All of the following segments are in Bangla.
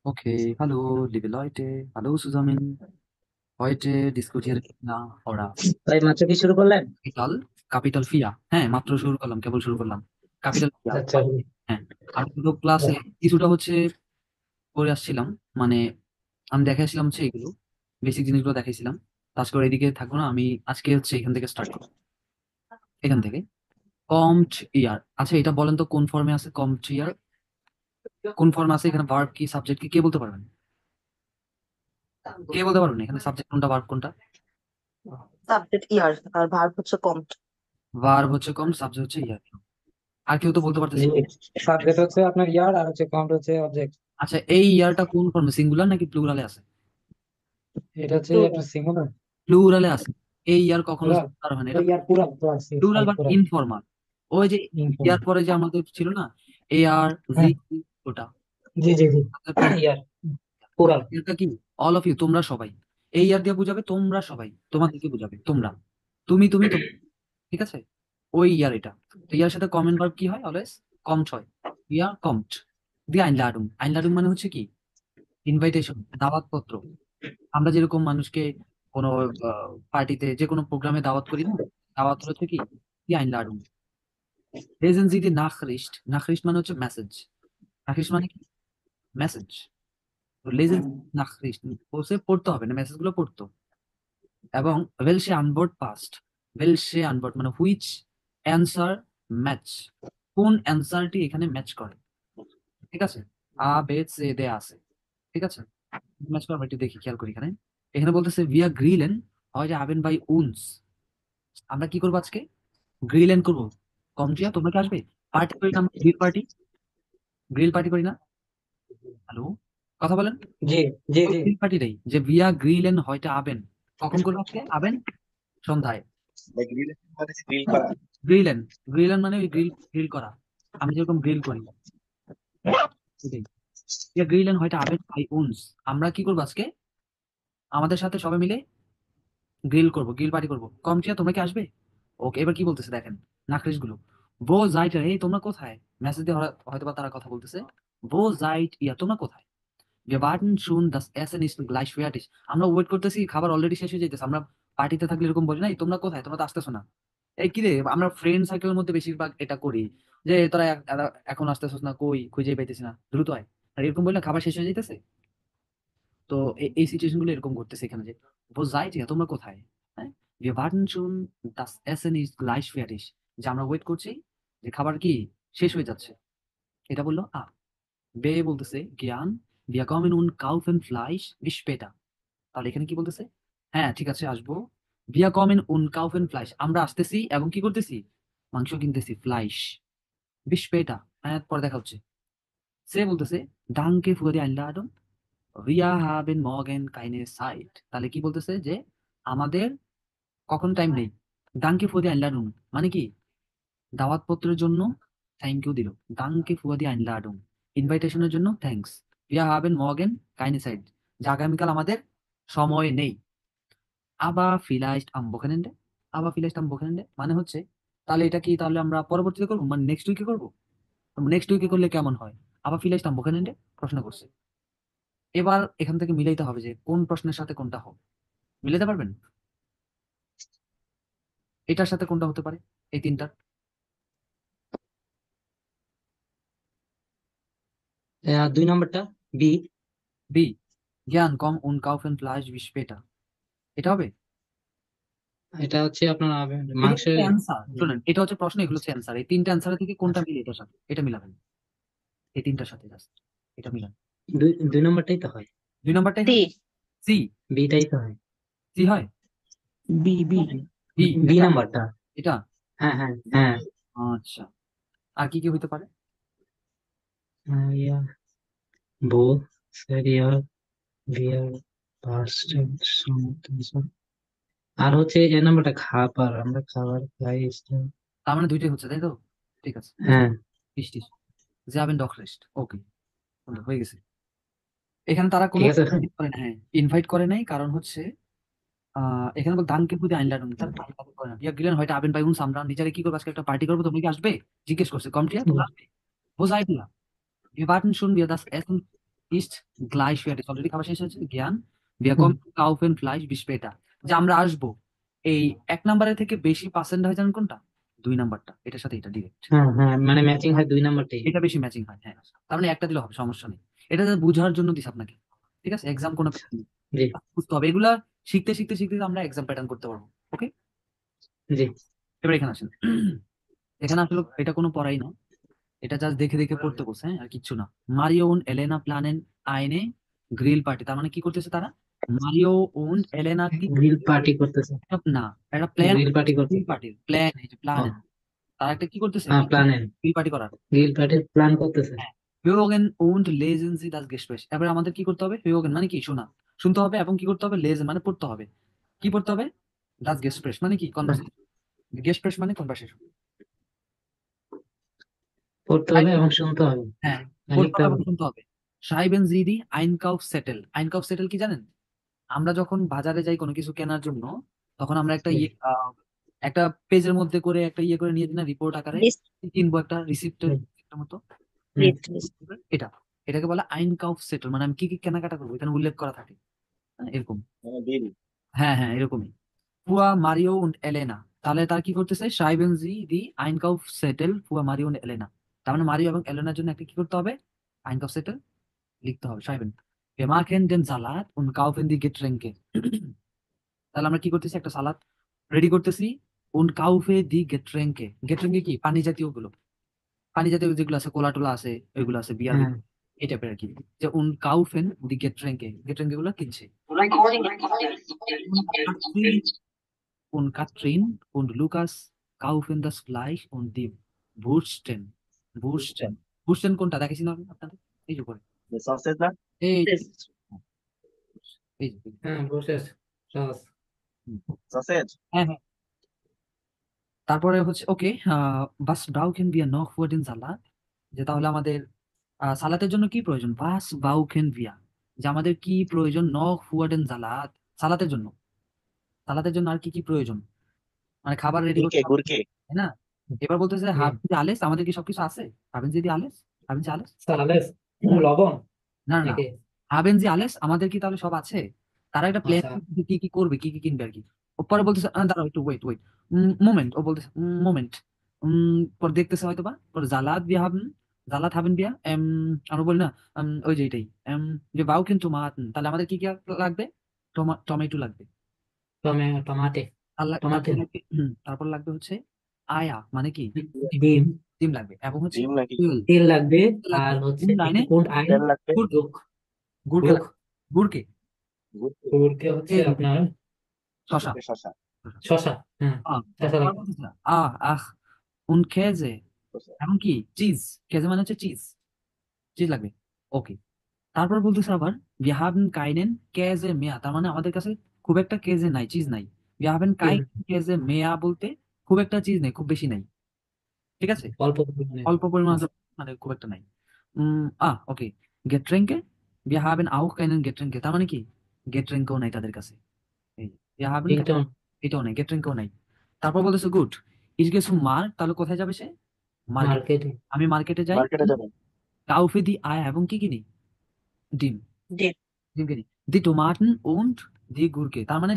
Okay, hallo, liebe Leute. Hallo zusammen. Heute diskutieren wir oder ভাই মাত্র কি শুরু করলেন? ক্যাপিটাল ক্যাপিটাল ফিয়া। হ্যাঁ, মাত্র শুরু করলাম, কেবল শুরু করলাম। ক্যাপিটাল ফিয়া। আচ্ছা। হ্যাঁ, আর পুরো ক্লাসে কিছুটা হচ্ছে করে আসছিলাম। মানে আমি দেখে আসছিলাম হচ্ছে এগুলো বেসিক জিনিসগুলো দেখাইছিলাম। আজকে ওর এদিকে থাকবো না, আমি আজকে হচ্ছে এখান থেকে স্টার্ট করবো। এখান থেকে কমড ইয়ার। আচ্ছা, এটা বলেন তো কোন ফর্মে আছে কমড ইয়ার? কোন ফর্মে আছে এখানে? ভার্ব কি সাবজেক্ট কি কে বলতে পারবেন? কে বলতে পারবেন এখানে সাবজেক্ট কোনটা ভার্ব কোনটা? সাবজেক্ট ইয়ার আর ভার্ব হচ্ছে কমড। ভার্ব হচ্ছে কম, সাবজেক্ট হচ্ছে ইয়ার। আর কেউ তো বলতে পারতেছে না। সাবজেক্ট হচ্ছে আপনার ইয়ার আর হচ্ছে কাউন্ট হচ্ছে অবজেক্ট। আচ্ছা, এই ইয়ারটা কোন ফর্মে, সিঙ্গুলার নাকি প্লুরালে আছে? এটা হচ্ছে আপনার সিঙ্গুলার। প্লুরালে আছে। এই ইয়ার কখনো পুরা সিঙ্গুলার হয় না, এটা ওই ইয়ার পুরা পুরা প্লুরাল বা পুরা ইনফর্মাল। ওই যে ইনফর্ম। ইয়ার পরে যে আমাদের ছিল না, এ আর জি, হ্যাঁ, ওটা জি জি জি। ইয়ার পুরা। এটা কি? অল অফ ইউ, তোমরা সবাই। এই ইয়ার দিয়ে বুঝাবে তোমরা সবাই, তোমাদেরকে বুঝাবে তোমরা, তুমি ঠিক আছে? ওই ইয়ার এটা। তো ইয়ার সাথে কমেন্ট ভার্ব কি হয়? অলওয়েজ কমট হয়। ইয়া কমট দিয়ে আইনলাডুম। আইনলাডুম মানে হচ্ছে কি? ইনভাইটেশন, দাওয়াতপত্র। আমরা যেরকম মানুষকে কোনো পার্টিতে যে কোনো প্রোগ্রামে দাওয়াত করি না, দাওয়াত হচ্ছে কি? Die Einladung. Lesen Sie die Nachricht. Nachricht মানে হচ্ছে মেসেজ। Nachricht মানে কি? মেসেজ। তো লেজেন নাখরিস্ট বলছে পড়তে হবে না, মেসেজ গুলো পড়তো। এবং welche Antwort passt. welche Antwort মানে হুইচ অ্যান্সার ম্যাচ, কোন অ্যান্সারটি এখানে ম্যাচ করে। ঠিক আছে? আ বে সে দে আছে। ঠিক আছে? ম্যাচ করে আমরা একটু দেখি, খেয়াল করি এখানে। এখানে বলতেছে wir grillen heute Abend bei uns. আমরা কি করবো আজকে? গ্রিল এন্ড করবো। কমজিয়া তোমরা কি আসবে? পার্টি করি না আমরা? গ্রিল পার্টি, গ্রিল পার্টি করি না? হ্যালো, কথা বলেন। জি জি ওই জি। গ্রিল পার্টিটাই যে ভিয়া গ্রিল এন্ড হয়তো আবেন। কখন করবো আজকে? আবেন সন্ধ্যায়। লাইক রিলেশন মানে গ্রিল করা। গ্রিল এন্ড, গ্রিল এন্ড মানে ওই গ্রিল, গ্রিল করা। আমি যেরকম গ্রিল করি এটাই। ইয়া গ্রিল এন্ড হয়তো আবেন বাই উনস। আমরা কি করবো আজকে? আমাদের সাথে সবাই মিলে গ্রিল করবো, গ্রিল পার্টি করবো। কমচিয়া তোমরা কি আসবে? ওকে, এবার কি বলতেছে দেখেন, নাকরিশ গুলো। বো জাইট, এই তোমরা কোথায়? মেসেজ দিয়ে হয়তো বা তারা কথা বলতেছে। বো জাইট ইয়া, তোমরা কোথায়? Wir warten schon, das Essen ist gleich fertig. আমরা ওয়েট করতেছি, খাবার অলরেডি শেষ হয়ে যাইতেছে। আমরা পার্টিতে থাকলে এরকম বলি নাই, তোমরা কোথায়, তোমরা তো আসতেছো না। এই কি রে, আমরা ফ্রেন্ড সার্কেলের মধ্যে বেশিরভাগ এটা করি যে তোরা এখন আসতেছস না, কই খুঁজে পাইতেছি না, দ্রুত আয়। আর এরকম বললে খাবার শেষ হয়ে যাইতেছে। তো এই সিচুয়েশন গুলো এরকম করতেছে এখানে যে wo seid ihr? তোমরা কোথায়? হ্যাঁ, wir warten schon, das Essen ist gleich fertig. যে আমরা ওয়েট করছি যে খাবার কি শেষ হয়ে যাচ্ছে। এটা বললো আ। বে বলতেছে জ্ঞান, wir kommen und kaufen Fleisch bis später. তাহলে এখানে কি বলতেছে? হ্যাঁ ঠিক আছে, আসবো। wir kommen und kaufen Fleisch, আমরা আসতেছি এবং কি করতেছি? মাংস কিনতেছি, ফ্লাইশ। bis später, হ্যাঁ পরে দেখা হচ্ছে। সে বলতেছে danke für die Einladung, wir haben morgen keine Zeit. তাহলে কি বলতেছে যে আমাদের কখন টাইম নেই। danke für die Einladung মানে কি? দাওয়াতপত্রের জন্য থ্যাংক ইউ দিল। danke für die Einladung, ইনভাইটেশনের জন্য thanks. wir haben morgen keine Zeit, যে আগামীকাল আমাদের সময় নেই। আবার vielleicht am Wochenende, আবার vielleicht am Wochenende মানে হচ্ছে তাহলে এটা কি, তাহলে আমরা পরবর্তীতে করবো মানে নেক্সট উইকে করবো? নেক্সট উইকে করলে কেমন হয়? আবার vielleicht am Wochenende প্রশ্ন করছে। এবার এখান থেকে মিলাইতে হবে যে কোন প্রশ্নের সাথে কোনটা হবে। মিলাতে পারবেন? এটার সাথে কোনটা হতে পারে এই তিনটা? দুই নম্বরটা বি। বি, জ্ঞান কম উন কাউফেন ফ্লাশ বিস্পেটা, এটা হবে। এটা হচ্ছে আপনার এগুলো মাংসের। হচ্ছে অ্যান্সার, শুনেন এটা হচ্ছে প্রশ্ন, এগুলো হচ্ছে অ্যান্সার। এই তিনটা অ্যান্সার থেকে কোনটা মিলে এটার সাথে? এটা মিলাবেন এই তিনটার সাথে, জাস্ট এটা মিলান। দুই দুই নম্বরটাই তো হয়। দুই নম্বরটাই সি। হয়। সি। বিটাই তো হয়। সি হয়। B B. বি, বি এটা নাম্বারটা। এটা হ্যাঁ হ্যাঁ হ্যাঁ। আচ্ছা, আর কি কি হইতে পারে? ইয়া বো সিরিয়াল বিয়ার পার্সেন্ট সমর্থন। আর হচ্ছে এ নাম্বারটা খাবার, আমরা খাবার খাই তার মানে দুইটাই হচ্ছে, তাই তো? ঠিক আছে, হ্যাঁ। বৃষ্টি যাবেন ডক রেস্ট। ওকে, হয়ে গেছে। এখানে তারা কোনো ঠিক আছে। invite করে না, হ্যাঁ ইনভাইট করে নাই, কারণ হচ্ছে এখানে বল দানকে বুঝে আইনলাডুন, তারা পার্টি করে না। ইয়া গিলেন হয়তো আবেন ভাই উন সামরা নিজেরে কি করবে আজকে একটা পার্টি করবো, তুমি কি আসবে? জিজ্ঞেস করছে কমঠিয়া, তোমরা আসবে? বোঝাই দিলা। Wir warten schon, wir das Essen ist gleich fertig already খাওয়া শেষ হয়েছে জ্ঞান wir kommen kaufen Fleisch bis später যে আমরা আসবো এই 1 নম্বরের থেকে বেশি পার্সেন্ট হয় জানেন কোনটা 2 নম্বরটা এটার সাথে এটা ডিরেক্ট হ্যাঁ হ্যাঁ, মানে ম্যাচিং হয় 2 নাম্বারটাই। এটা বেশি ম্যাচিং হয় হ্যাঁ তার মানে একটা দিলে হবে সমস্যা নেই এটা just বোঝার জন্য দিস আপনাকে ঠিক আছে এক্সাম কোনো জি বুঝতে হবে এগুলা শিখতে শিখতে শিখতে আমরা এক্সাম প্যাটার্ন করতে পারবো ওকে জি। এবার এখানে আসেন এখানে আসলে এটা কোনো পড়াই না এটা জাস্ট দেখে দেখে পড়তে বসে হ্যাঁ আর কিচ্ছু না মারিও und এলেনা প্ল্যানেন আইনে গ্রিল পার্টি তার মানে কি করতেছে তারা মারিও und এলেনা কি গ্রিল পার্টি করতেছে। না একটা প্ল্যান গ্রিল পার্টি করতেছে। গ্রিল পার্টির প্ল্যান এই যে ও, প্ল্যান তারা একটা কি করতেছে হ্যাঁ প্ল্যানেন। গ্রিল পার্টি করার গ্রিল পার্টির প্ল্যান করতেছে। হ্যাঁ হিউগেন und lesen Sie das Gespräch এবার আমাদের কি করতে হবে হিউগেন মানে কি শোনা শুনতে হবে এবং কি করতে হবে লেজেন মানে পড়তে হবে কি পড়তে হবে das Gespräch মানে কি কনভারসেশন Gespräch মানে কনভারসেশন পড়তে হবে এবং শুনতে হবে। হ্যাঁ আর পড়তে লিখতে হবে হবে। এবং শুনতে হবে schreiben Sie die Einkaufszettel কি জানেন আমরা যখন বাজারে যাই কোনো কিছু কেনার জন্য তখন আমরা একটা জি, একটা পেজের মধ্যে করে একটা করে নিয়ে দিই না রিপোর্ট আকারে লিস্ট কিনবো একটা রিসিপ্টের জি, মতো হুম, লিস্ট এটা এটাকে বলে Einkaufszettel মানে আমি কি কি কেনাকাটা করবো এখানে উল্লেখ করা থাকে হ্যাঁ, এরকম বিল হ্যাঁ হ্যাঁ এরকমই ফুয়া মারিও und এলেনা তাহলে তার কি করতেছে schreiben Sie die Einkaufszettel ফুয়া মারিও und এলেনা তার মানে মারিও এবং এলেনার জন্য একটা কি করতে হবে Einkaufszettel লিখতে হবে schreiben wir machen den Salat und kaufen die Getränke তাহলে আমরা কি করতেছি একটা সালাদ রেডি করতেছি und kaufe die Getränke কি পানি জাতীয় গুলো পানি জাতীয় যেগুলো আছে কোলা টোলা আছে ওইগুলো আছে বিয়ার হ্যাঁ। এই টাইপের আর কি যে und kaufen die Getränke গুলো কিনছে und Katrin und Lukas kaufen das Fleisch und die Wursten কোনটা দেখেছি না আপনাদের এই যে করে সসেজ না এই এই যে, হ্যাঁ প্রসেস সস। হুম। সসেজ হ্যাঁ হ্যাঁ তারপরে হচ্ছে ওকে বাস ব্রাউকেন বিয়া নখ ফুয়াডিন সালাদ যে তাহলে আমাদের সালাতের জন্য কি প্রয়োজন বাস বাউকেন বিয়া যে আমাদের কি প্রয়োজন নখ ফুয়াডেন সালাদ সালাতের জন্য আর কি কি প্রয়োজন মানে খাবার রেডি করতে হবে, গুরকে তাই না এবার বলতেছে হুম। হাবিন যে আলেস আমাদের কি সবকিছু আছে হাবিন যদি আলেস সালাদ লবণ না না না নাকি? হাবেন যে আলেস আমাদের কি তাহলে সব আছে তারা একটা প্ল্যান আচ্ছা, কি কি করবে কি কি কিনবে আর কি ও পরে বলতেছে দাঁড়াও একটু ওয়েট মোমেন্ট ও বলতেছে মোমেন্ট পরে দেখতেছে হয়তো বা পরে জালাদ হাবেন বিয়া আমরা বলি না ওই যে এটাই যে বাউ কিন্তু মাহাতন তাহলে আমাদের কি কি লাগবে টমেটো লাগবে টমাটে তারপর টমাটো লাগবে তারপর লাগবে হচ্ছে আয়া মানে কি ডিম ডিম লাগবে এবং হচ্ছে ডিম নাকি তেল তেল লাগবে। লাগবে আর হচ্ছে কোন লাইনে কোন আইন তেল লাগবে গুড় গুড় গুড়কে গুড় গুড়কে গুড়কে হচ্ছে এই আপনার শশা শশা শসা। হ্যাঁ শসা আবার লাগবে। বলতেছে না, আহ und Käse এবং কি চিজ কেজে মানে হচ্ছে চিজ লাগবে ওকে তারপর বলতেছে আবার wir haben keinen Käse mehr তার মানে আমাদের কাছে খুব একটা কেজে নাই চিজ নাই wir haben keinen Käse mehr বলতে খুব একটা চিজ নেই খুব বেশি নাই ঠিক আছে অল্প পরিমাণে। অল্প পরিমাণ আছে, মানে খুব একটা নাই ওকে Getränke wir haben auch keinen Getränke তার মানে কি Getränkeও নাই তাদের কাছে এই wir haben ড্রিঙ্কটা এটাও নাই Getränkeও নাই তারপর বলতেছে good ich gehe zum Markt তাহলে কোথায় যাবে সে মার্কেট মার্কেটে। আমি মার্কেটে যাই মার্কেটে যাবেন কাউফে দি আয়া এবং কি কিনি ডিম ডিম ডিম কিনি দি টোমাটন und দি গুড়কে তার মানে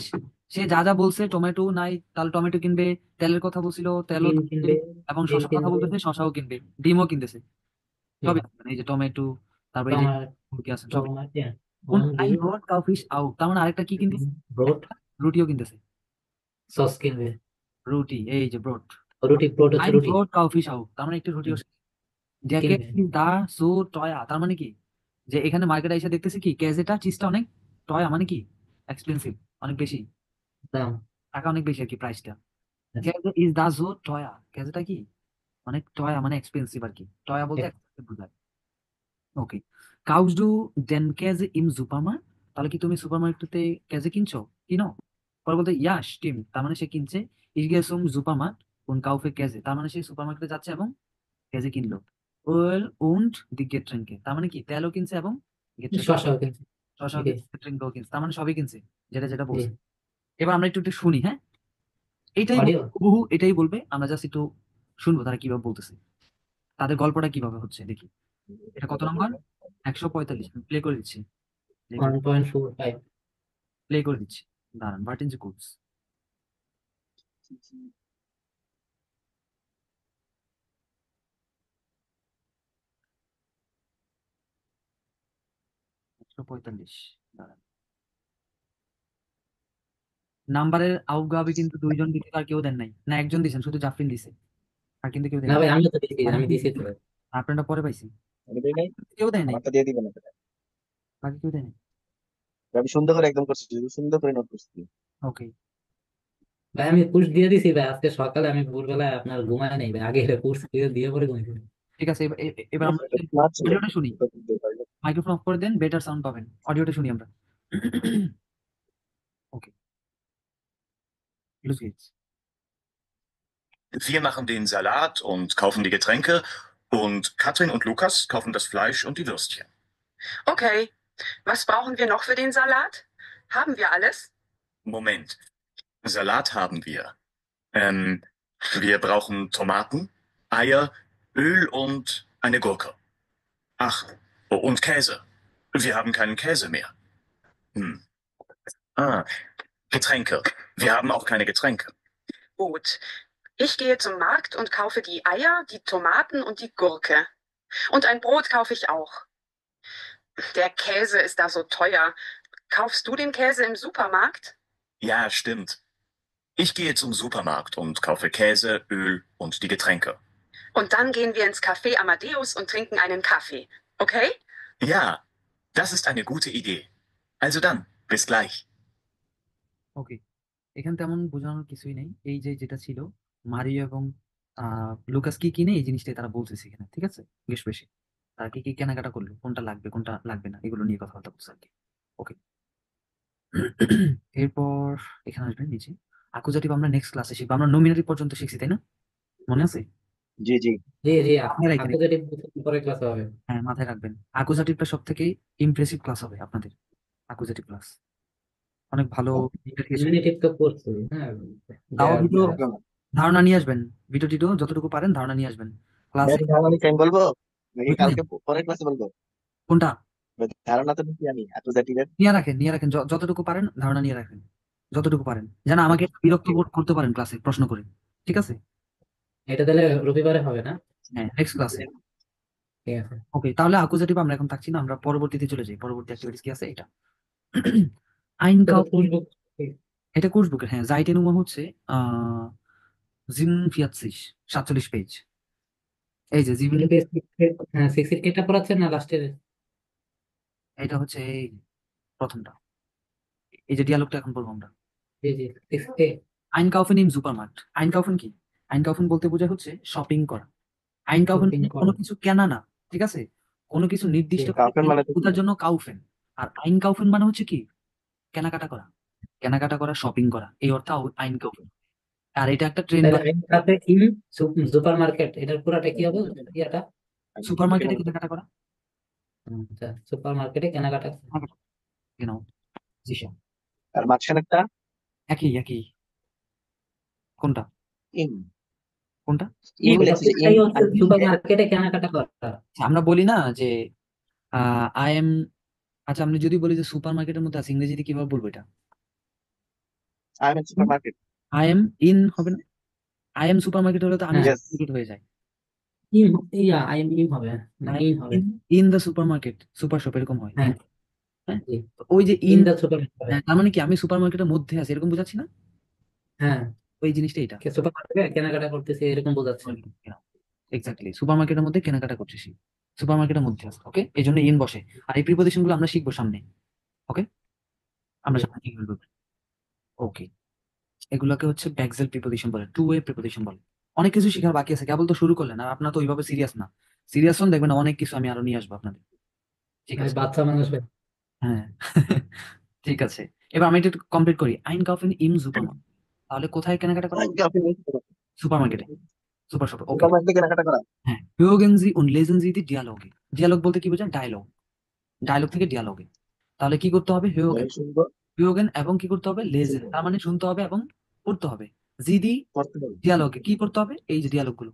সে যা যা বলছে টমেটো নাই তাহলে টমেটো কিনবে তেলের কথা বলছিল তেলও ডিম কিনবে কিনবে। এবং ডিম শশার কথা কিনবে। বলতেছে শশাও কিনবে ডিমও কিনতেছে হুম, সবই কিনবে। এই যে টমেটো তারপর এই যে টমাটো গুড়কি আছে সবই tomato und only ein Brot kaufe ich auch তার মানে আরেকটা কি কিনতেছে ব্রড একটা রুটিও কিনতেছে সস কিনবে। রুটি এই যে ব্রড ব্রড হচ্ছে ein রুটি Brot kaufe ich auch তার মানে একটু রুটিও জ্যাকেট কিনবে। দা সো টয়া তার মানে কি যে এখানে মার্কেটে এসে দেখতেছি কি কেজেটা চিজটা অনেক টয়া মানে কি এক্সপেন্সিভ অনেক বেশি দাম। টাকা অনেক বেশি আর কি প্রাইসটা কেজে ইজ দা সো টয়া কেজেটা কি অনেক টয়া মানে এক্সপেন্সিভ আর কি টয়া বলতে expensive বোঝায় ওকে কাউস ডু দেন কেজে ইম সুপারমার্ট তাহলে কি তুমি সুপারমার্কেটে কেজে কিনো পরে বলতে ইয়া স্টিম তার মানে সে কিনছে ইগেসুম সুপারমার্ট কোন কাউফে কেজে তার মানে সে সুপারমার্কেটে যাচ্ছে এবং কেজে কিনলো ওয়েল উন্ড দি গেট্রেনকে তার মানে কি তেলও কিনছে এবং শসাও কিনছে। শশাও জি, কিনছে গেট্রেনকেও কিনছে তার মানে সবই কিনছে যেটা যেটা জি। বলছে এবার আমরা একটু একটু শুনি হ্যাঁ এটাই অডিও হুবহু এটাই বলবে আমরা জাস্ট একটু শুনবো তারা কিভাবে বলতেছে তাদের গল্পটা কিভাবে হচ্ছে দেখি এটা কত নাম্বার 145 প্লে করে দিচ্ছি, প্লে করে 1.45 প্লে করে দিচ্ছি। দাঁড়ান, হোয়াট ইজ গুডস? একশো পঁয়তাল্লিশ। দাঁড়ান, নাম্বারের আউগাবি কিন্তু দুইজন দিতে, আর কেউ দেন নাই, না একজন দিছেন, শুধু জাফরিন দিছে, আর কিন্তু কেউ দেন না নাই। ভাই, আমিও তো দিছি, বাকি আমি কেউ দিছি তো। আপনারটা পরে পাইছি, আমি দেই নাই, কেউ দেয় নাই, আমারটা দিয়ে দিবেন আপনারা। বাকি কেউ দেয় নাই। আমি সুন্দর করে একদম করছি, শুধু সুন্দর করে নোট করছি। ওকে, ভাই আমি পুশ দিয়ে দিছি ভাই, আজকে সকালে আমি ভোরবেলায় আপনার ঘুমায় নেই ভাই, আগে পুশ দিয়ে দিয়ে পরে ঘুমাই। ঠিক আছে। এবার আমরা এটা স্মার্ট ছিল, অডিওটা শুনি। এটা কিন্তু পারবে। মাইক্রোফোন অফ করে দেন, বেটার সাউন্ড পাবেন। অডিওটা শুনি আমরা। ওকে, los geht's. Wir machen den Salat und kaufen die Getränke und Katrin und Lukas kaufen das Fleisch und die Würstchen. Okay. Was brauchen wir noch für den Salat? Haben wir alles? Moment. Salat haben wir. Wir brauchen Tomaten, Eier, Öl und eine Gurke. Ach, oh, und Käse. Wir haben keinen Käse mehr. Hm. Ah, Getränke. Wir haben auch keine Getränke. Gut. Ich gehe zum Markt und kaufe die Eier, die Tomaten und die Gurke. Und ein Brot kaufe ich auch. Der Käse ist da so teuer. Kaufst du den Käse im Supermarkt? Ja, stimmt. Ich gehe zum Supermarkt und kaufe Käse, Öl und die Getränke. Und dann gehen wir ins Café Amadeus und trinken einen Kaffee. Okay? Ja, das ist eine gute Idee. Also dann, bis gleich. ওকে, এখানে তেমন বোঝানোর কিছুই নেই। এই যে যেটা ছিল, মারিও এবং লুকাস কি কিনে, এই জিনিসটাই তারা বলতেছে এখানে, ঠিক আছে? বেশ বেশি তারা কি কি কেনাকাটা করলো, কোনটা লাগবে কোনটা লাগবে না, এগুলো নিয়ে কথাবার্তা বলছে আর কি। ওকে, এরপর এখানে আসবেন নিচে। আকুজাটিভ আমরা নেক্সট ক্লাসে শিখবো। আমরা নমিনারি পর্যন্ত শিখছি, তাই না? মনে আছে? জি জি। জি জি, মাথায় রাখবেন, আন্তর্জাতিক পরে ক্লাসে হবে। হ্যাঁ মাথায় রাখবেন। আকুজাটিভটা সব থেকে ইমপ্রেসিভ ক্লাস হবে আপনাদের, আকুজাটিভ ক্লাস অনেক ভালো। ইউনিটিভ তো করছি, হ্যাঁ। তাও দেওয়ার ভিডিও পরে ধারণা নিয়ে আসবেন, ভিডিও টিডিও যতটুকু পারেন ধারণা নিয়ে আসবেন ক্লাসে। ধারণা আমি বলবো নাকি বুঝলেন? কালকে পরের ক্লাসে বলবো? কোনটা? ধারণা তো নিচ্ছি আমি আন্তর্জাতিকের। নিয়ে রাখেন, যতটুকু পারেন ধারণা নিয়ে রাখেন, যতটুকু পারেন, যেন আমাকে বিরক্ত করতে পারেন ক্লাসে প্রশ্ন করে, ঠিক আছে? এটা তাহলে রবিবারে হবে না? হ্যাঁ, নেক্সট ক্লাসে। ঠিক আছে। ওকে, তাহলে আকুজাটিভ আমরা এখন থাকছি না, আমরা পরবর্তীতে চলে যাই। পরবর্তী অ্যাক্টিভিটিস কি আছে এটা? আইন এটা কাউ, তো পুশ বুক। এটা কোর্স বুকের, হ্যাঁ। জাইটেনুমা হচ্ছে আহ 47 পেজ। এই যে জিভিন, হ্যাঁ, 68টা পড়াচ্ছেন না লাস্টের? এটা হচ্ছে এই প্রথমটা, এই যে ডিয়ালগটা এখন পড়বো আমরা। জি জি, 68। আইনকাউফেন ইন সুপারমার্কেট। আইনকাউফেন কি? আইনকাউফেন বলতে বোঝায় হচ্ছে শপিং করা। আইনকাউফেন Shopping মানে করা। কোনো কিছু কেনা না, ঠিক আছে? কোনো কিছু নির্দিষ্ট কাউফেন মানে তো কি? বোঝার জন্য কাউফেন। আর আইনকাউফেন মানে হচ্ছে কি? কেনাকাটা করা, কেনাকাটা করা, শপিং করা, এই অর্থে আইনকাউফেন। আর এটা একটা ট্রেন্ড, তাহলে আইন কাফে ইন সুপার মার্কেট, এটার পুরাটা কি হবে? ইয়াটা সুপার মার্কেটে কেনাকাটা করা, আচ্ছা, সুপার মার্কেটে কেনাকাটা। কেনাও, জি স্যার। আর মাঝখানেরটা একই একই। কোনটা ইন কোনটা? ইন লেখছে ইন। এটাই হচ্ছে সুপার মার্কেটে কেনাকাটা করা। আমরা বলি না যে আই এম, আচ্ছা আমি যদি বলি যে সুপার মার্কেটের মধ্যে আছে, ইংরেজিতে কিভাবে বলবো এটা? I am super market. I am in হবে না? আই এম সুপার মার্কেট হলে তো আমি হ্যাঁ। সুপারমার্কেট হয়ে যায়। ইম, ইয়া আই এম ইম হবে না, ইন হবে। In the super market, super shop এরকম হয়। হ্যাঁ। হ্যাঁ, জি, তো ওই যে ইন ইন, দা সুপার হবে। তার মানে কি আমি সুপার মার্কেটের মধ্যে আছি এরকম বোঝাচ্ছি না? হ্যাঁ, ওই জিনিসটা এটা সুপার মার্কেটে কেনাকাটা করতেছি এরকম বোঝাচ্ছে। এক্স্যাক্টলি, সুপার মার্কেটের মধ্যে কেনাকাটা করতেছি, সুপার মার্কেটের মধ্যে আছে। ওকে, এই জন্য ইন বসে। আর এই প্রিপোজিশন গুলো আমরা শিখবো সামনে। ওকে, আমরা সামনে শিখবো। ওকে, এগুলোকে হচ্ছে ব্যাকজেল প্রিপোজিশন বলে, টু ওয়ে প্রিপোজিশন বলে। অনেক কিছু শেখার বাকি আছে, কেবল তো শুরু করলেন, আর আপনার তো ওইভাবে সিরিয়াস না। সিরিয়াস হন, দেখবেন অনেক কিছু আমি আরো নিয়ে আসবো আপনাদের, ঠিক ভাই আছে? বাচ্চা মানুষ ভাই। হ্যাঁ। ঠিক আছে, এবার আমি এটা কমপ্লিট করি। আইনকাউফেন ইম সুপারমার্কেট, তাহলে কোথায় কেনাকাটা করা? সুপার মার্কেটে, সুপার শপে। ওকে, সুপার মার্কেটে কেনাকাটা করা। হ্যাঁ। hören Sie und lesen Sie die Dialoge। ডিয়ালগ বলতে কি বোঝায়? ডায়লগ, ডায়লগ থেকে ডিয়ালগে। তাহলে কি করতে হবে? hören, শুনবো, hören এবং কি করতে হবে? lesen, তার মানে শুনতে হবে এবং পড়তে হবে। Sie die পড়তে হবে। ডিয়ালগে কি পড়তে হবে? এই যে ডিয়ালগ গুলো,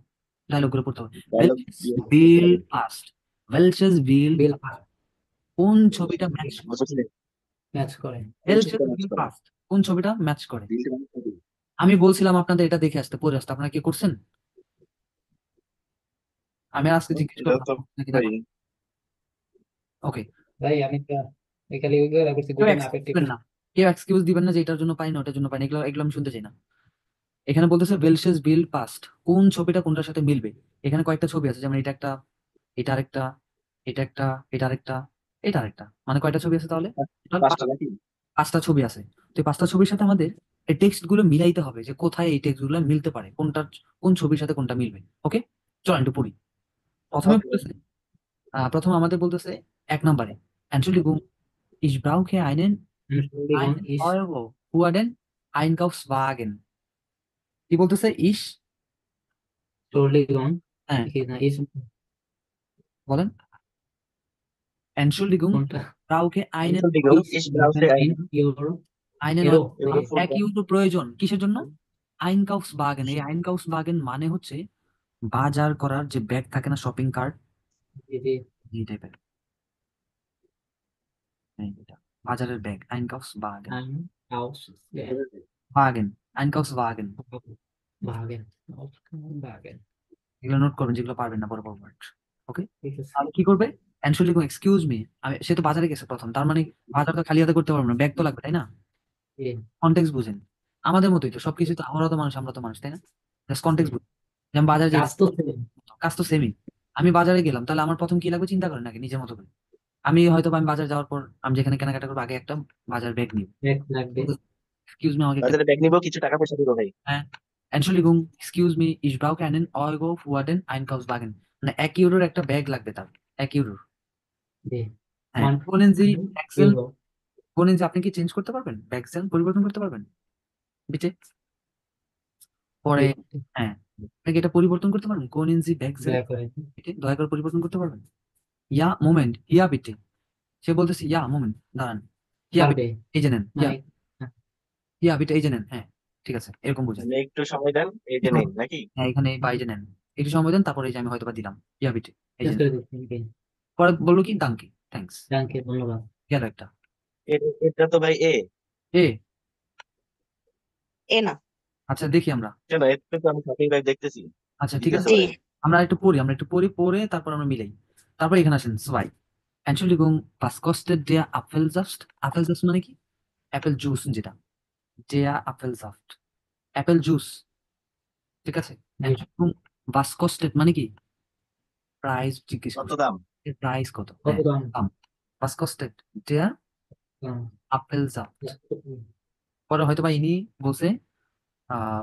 ডায়লগ গুলো পড়তে হবে। Dialogue welches will passt, welches will বিল কোন ছবিটা ম্যাচ করে? বুঝলে ম্যাচ করে। কোন এলস ছবিটা ম্যাচ করে পাস্ট কোন ছবিটা ম্যাচ করে? রিলটা ম্যাচ করে আমি বলছিলাম আপনাদের এটা দেখে আসতে, পড়ে আসতে, আপনারা কি করছেন? আমি আজকে জিজ্ঞেস এটা করলাম তো নাকি না। ভাই ওকে, ভাই আমি তো খালি ওইগুলো করছি কেউ গুগল ম্যাপের এক্সকিউজ দিবেন না, কেউ এক্সকিউজ দিবেন না যে এটার জন্য পাই না ওটার জন্য পাই না, এগুলো এগুলো আমি শুনতে চাই না। এখানে বলতেছে ওয়েলশেস বিল পাস্ট, কোন ছবিটা কোনটার সাথে মিলবে? এখানে কয়েকটা ছবি আছে, যেমন এটা একটা, এটা আরেকটা, এটা একটা, এটা আরেকটা, এটা আরেকটা, মানে কয়টা ছবি আছে তাহলে? টোটাল পাঁচটা নাকি পাঁচটা ছবি আছে। তো এই পাঁচটা ছবির সাথে আমাদের এই টেক্সট গুলো মিলাইতে হবে, যে কোথায় এই টেক্সট গুলো মিলতে পারে, কোনটা কোন ছবির সাথে কোনটা মিলবে। ওকে, চল একটু পড়ি। প্রথমে ওকে বলতেছে, প্রথম আমাদের বলতেছে 1 নম্বরে, Entschuldigung, ich brauche Entschuldigung, einen ich, Euro für den Einkaufswagen। কি বলতেছে? Entschuldigung, হ্যাঁ ich, বলেন, Entschuldigung, কোনটা? brauche einen Entschuldigung, Euro, ich brauche euro, einen এরো, Euro, Euro für 1 ইউরো প্রয়োজন কিসের জন্য? Einkaufswagen। এই Einkaufswagen মানে হচ্ছে বাজার করার যে ব্যাগ থাকে না, শপিং কার্ট, জি, এই টাইপের, এটা বাজারের bag, Einkaufswagen, ein, aus, Wagen, Einkaufswagen। Wagen, Wagen, এগুলো নোট করবেন যেগুলো পারবেন না, বড় বড় ওয়ার্ড। ওকে, ঠিক আছে, তাহলে কি করবে? Entschuldigung, excuse me, সে তো বাজারে গেছে প্রথম, তার মানে বাজার তো খালি হাতে করতে পারবো না, ব্যাগ তো লাগবে তাই না? জি, কন্টেক্সট বুঝেন, আমাদের মতোই তো সবকিছু, তো আমরাও তো মানুষ, আমরা তো মানুষ তাই না? জাস্ট কন্টেক্সট বুঝেন। যেমন বাজারে কাজ যেতে, তো same, কাজ তো সেমই। আমি বাজারে গেলাম, তাহলে আমার প্রথম কি লাগবে চিন্তা করেন নাকি নিজের মতো করে। আমি বাজার যাওয়ার পর আমি যেখানে কেনাকাটা করবো আগে একটা বাজার ব্যাগ নিব। এক লাগবে, এক্সকিউজ মি, আমাকে একটা, বাজারে ব্যাগ নিবো কিছু টাকা পয়সা দিব ভাই হ্যাঁ, Entschuldigung, excuse me, ich brauche einen Euro für den Einkaufswagen। মানে 1 ইউরোর একটা ব্যাগ লাগবে তার, 1 ইউরোর। জি, হ্যাঁ, one বলেন যে এক্সেল, euro, বলেন যে আপনি কি চেঞ্জ করতে পারবেন, ব্যাগ সেল পরিবর্তন করতে পারবেন বিটে? পরে, জি, হ্যাঁ, আপনি কি এটা পরিবর্তন করতে পারবেন? কোন ইঞ্চি ব্যাগ সেল দয়া করে, বিটে দয়া করে পরিবর্তন করতে পারবেন? ইয়া মোমেন্ট, ইয়া বিটে। সে বলতেছে ইয়া মোমেন্ট, দাঁড়ান, ইয়া বিটে, পারবে, এই যে নেন, ইয়া, মানে, হ্যাঁ, ইয়া বিটে এই যে নেন, হ্যাঁ ঠিক আছে, এরকম বুঝেন। মানে একটু সময় দেন এই যে নিন নাকি হ্যাঁ, এখানে এই বাইরে নেন, একটু সময় দেন, তারপরে এই যে আমি হয়তো বা দিলাম ইয়া বিটে, এই যে চেঞ্জ নেন। করে দিচ্ছি, okay, পরে বললো কি দাঙ্কি, থ্যাঙ্কস, থ্যাংক ইউ, ধন্যবাদ, গেল একটা। এটা তো ভাই এ এ, এ না। আচ্ছা দেখি আমরা, কেন এটা তো আমি শপিং ব্যাগ দেখতেছি আচ্ছা ঠিক দিতেছে আছে, জি। ভাই আমরা একটু পড়ি পরে তারপর আমরা মিলাই। তারপর এখানে আসেন সবাই, Entschuldigung, was kostet der Apfelsaft? Apfelsaft মানে কি? অ্যাপেল জুস, যেটা der Apfelsaft, অ্যাপেল জুস, ঠিক আছে। জি, Entschuldigung, was kostet মানে কি? প্রাইস জিজ্ঞেস কত করছে, দাম এর প্রাইস কত, কত হ্যাঁ, দাম, দাম। was kostet der Apfelsaft। পরে হয়তো বা ইনি বলছে,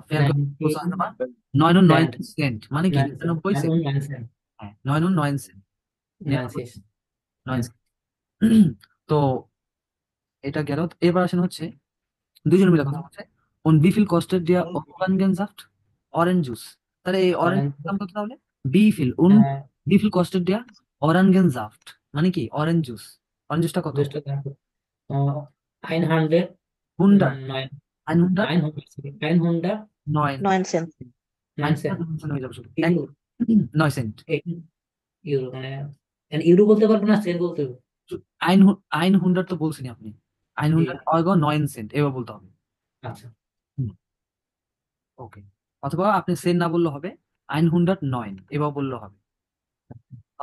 ফেয়ার করে বলছে হয়তো বা 99 সেন্ট, মানে কি 99 সেন্ট, 9 সেন্ট, হ্যাঁ 99 সেন্ট, 9 9 সেন্ট। তো এটা গেল, এবার আসেন হচ্ছে দুজন মিলে কথা বলছে, und wie viel kostet der Orangensaft? Orange juice, তাহলে এই অরেঞ্জ অরেঞ্জ, দাম কত তাহলে? বি ফিল উন, wie viel kostet der Orangensaft? মানে কি অরেঞ্জ জুস, অরেঞ্জ জুসটা কত? 100, 100, 9, 100, 900, 9, 9 সেন্ট। 9 সেন্ট, 9 সেন্ট হয়ে যাবে শুধু, ইউরো, 9 সেন্ট। ইউরো মানে ইউরো বলতে পারবো না, সেন্ট বলতে হবে, 100 তো বলছেন আপনি, জি, 100 9 সেন্ট এবার বলতে হবে। আচ্ছা, ওকে, অথবা আপনি সেন্ট না বললে হবে 109 এবার বললে হবে,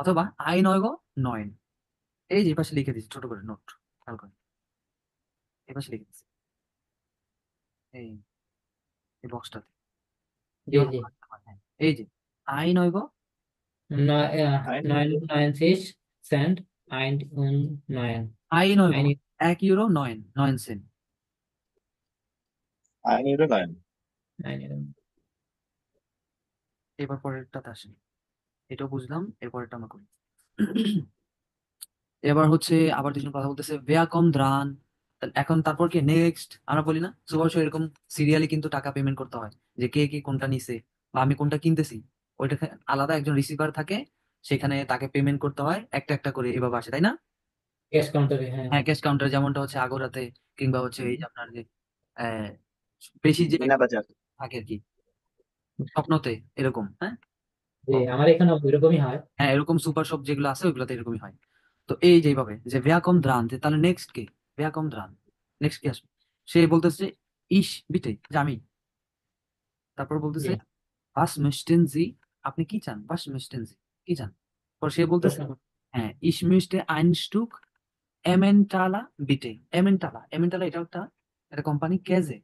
অথবা 109। এই যে পাশে লিখে দিচ্ছি ছোট করে নোট, খেয়াল করে এই পাশে লিখে দিচ্ছি, এই এই বক্সটাতে, জি, জি, হ্যাঁ, এই যে 109, 99 সেন্ট, 109, 109, 1 ইউরো 9 সেন্ট। 9 এবার পরেরটাতে আসি, এটাও বুঝলাম, এরপরেরটা আমরা করি। এবার হচ্ছে আবার দুজন কথা বলতেছে ভেয়া কম দ্রান, এখন তারপর কি নেক্সট আমরা বলি না, অবশ্যই এরকম সিরিয়ালি কিন্তু টাকা পেমেন্ট করতে হয়, যে কে কি কোনটা নিছে বা আমি কোনটা কিনতেছি, ওইটা আলাদা একজন রিসিভার থাকে, সেখানে তাকে পেমেন্ট করতে হয় একটা একটা করে, এভাবে আসে তাই না? ক্যাশ কাউন্টারে, হ্যাঁ, হ্যাঁ, ক্যাশ কাউন্টার, যেমনটা হচ্ছে আগোরাতে, কিংবা হচ্ছে এই যে আপনার যে আহ, বেশি যে মিনা বাজার থাকে আর কি, স্বপ্নতে, এরকম, হ্যাঁ। জি, আমার এখানে এরকমই হয়, হ্যাঁ, এরকম সুপার শপ যেগুলো আছে ওইগুলোতে এরকমই হয়। তো এই যে এইভাবে যে ভেয়া কম দ্রান, যে তাহলে নেক্সট কে, ভেয়া কম দ্রান, নেক্সট কি আসবে? সে বলতেছে ইস বিটে, যে আমি। তারপর বলতেছে জি was möchten Sie, আপনি কি চান? was möchten Sie, কি চান? পর সে বলতেছে প্রশ্ন হ্যাঁ ich möchte ein Stück Emmentaler bitte, Emmentaler, Emmentaler এটা একটা একটা কোম্পানি, কেজে,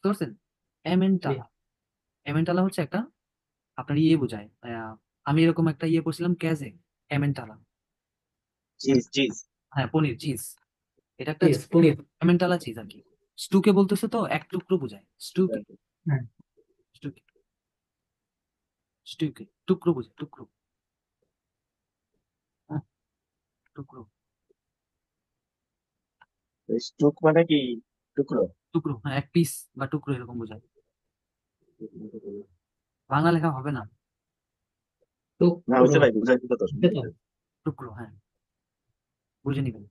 বুঝতে পারছেন? জি Emmentaler, Emmentaler হচ্ছে একটা আপনার ইয়ে বোঝায়, আমি এরকম একটা ইয়ে পড়ছিলাম, কেজে, Emmentaler, চিজ চিজ। হ্যাঁ পনির, চিজ, এটা একটা চিজ পনির Emmentaler চিজ আর কি। স্টুকে বলতেছে তো এক টুকরো বোঝায়, স্টুকে, হ্যাঁ স্টুকে, স্টুকে টুকরো বোঝায়, টুকরো, হ্যাঁ, টুকরো, স্টুক মানে কি? টুকরো? টুকরো, হ্যাঁ এক পিস বা টুকরো এরকম বোঝায়। বাংলা লেখা হবে না, না টুকরো বুঝতে পারি, বুঝাইছি তো বুঝতে তো টুকরো, হ্যাঁ বুঝে নিবেন।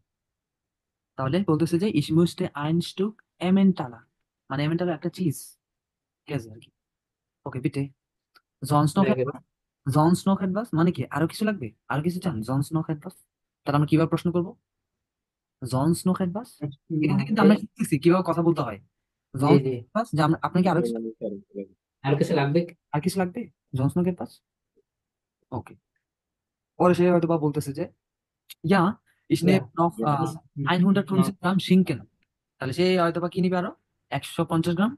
তাহলে বলতেছে যে ich möchte ein Stück Emmentaler, মানে Emmentaler একটা চিজ, কেজে আর কি। ওকে বিটে, sonst noch দেখে etwas, sonst noch etwas মানে কি আরো কিছু লাগবে, আরো কিছু চান? sonst noch etwas, তাহলে আমরা কিভাবে প্রশ্ন করবো? sonst noch etwas, এখানে কিন্তু আমরা শিখতেছি কিভাবে কথা বলতে হয়। জি sonst জি noch etwas, যে আপনাকে আরো কিছু, আর কিছু লাগবে আর কিছু লাগবে, sonst noch etwas, ওকে। পরে সে হয়তো বা বলতেছে যে ja ich ইয়া nehme noch 150 Gramm Schinken, তাহলে সে হয়তো বা কি নিবে আরো 150 গ্রাম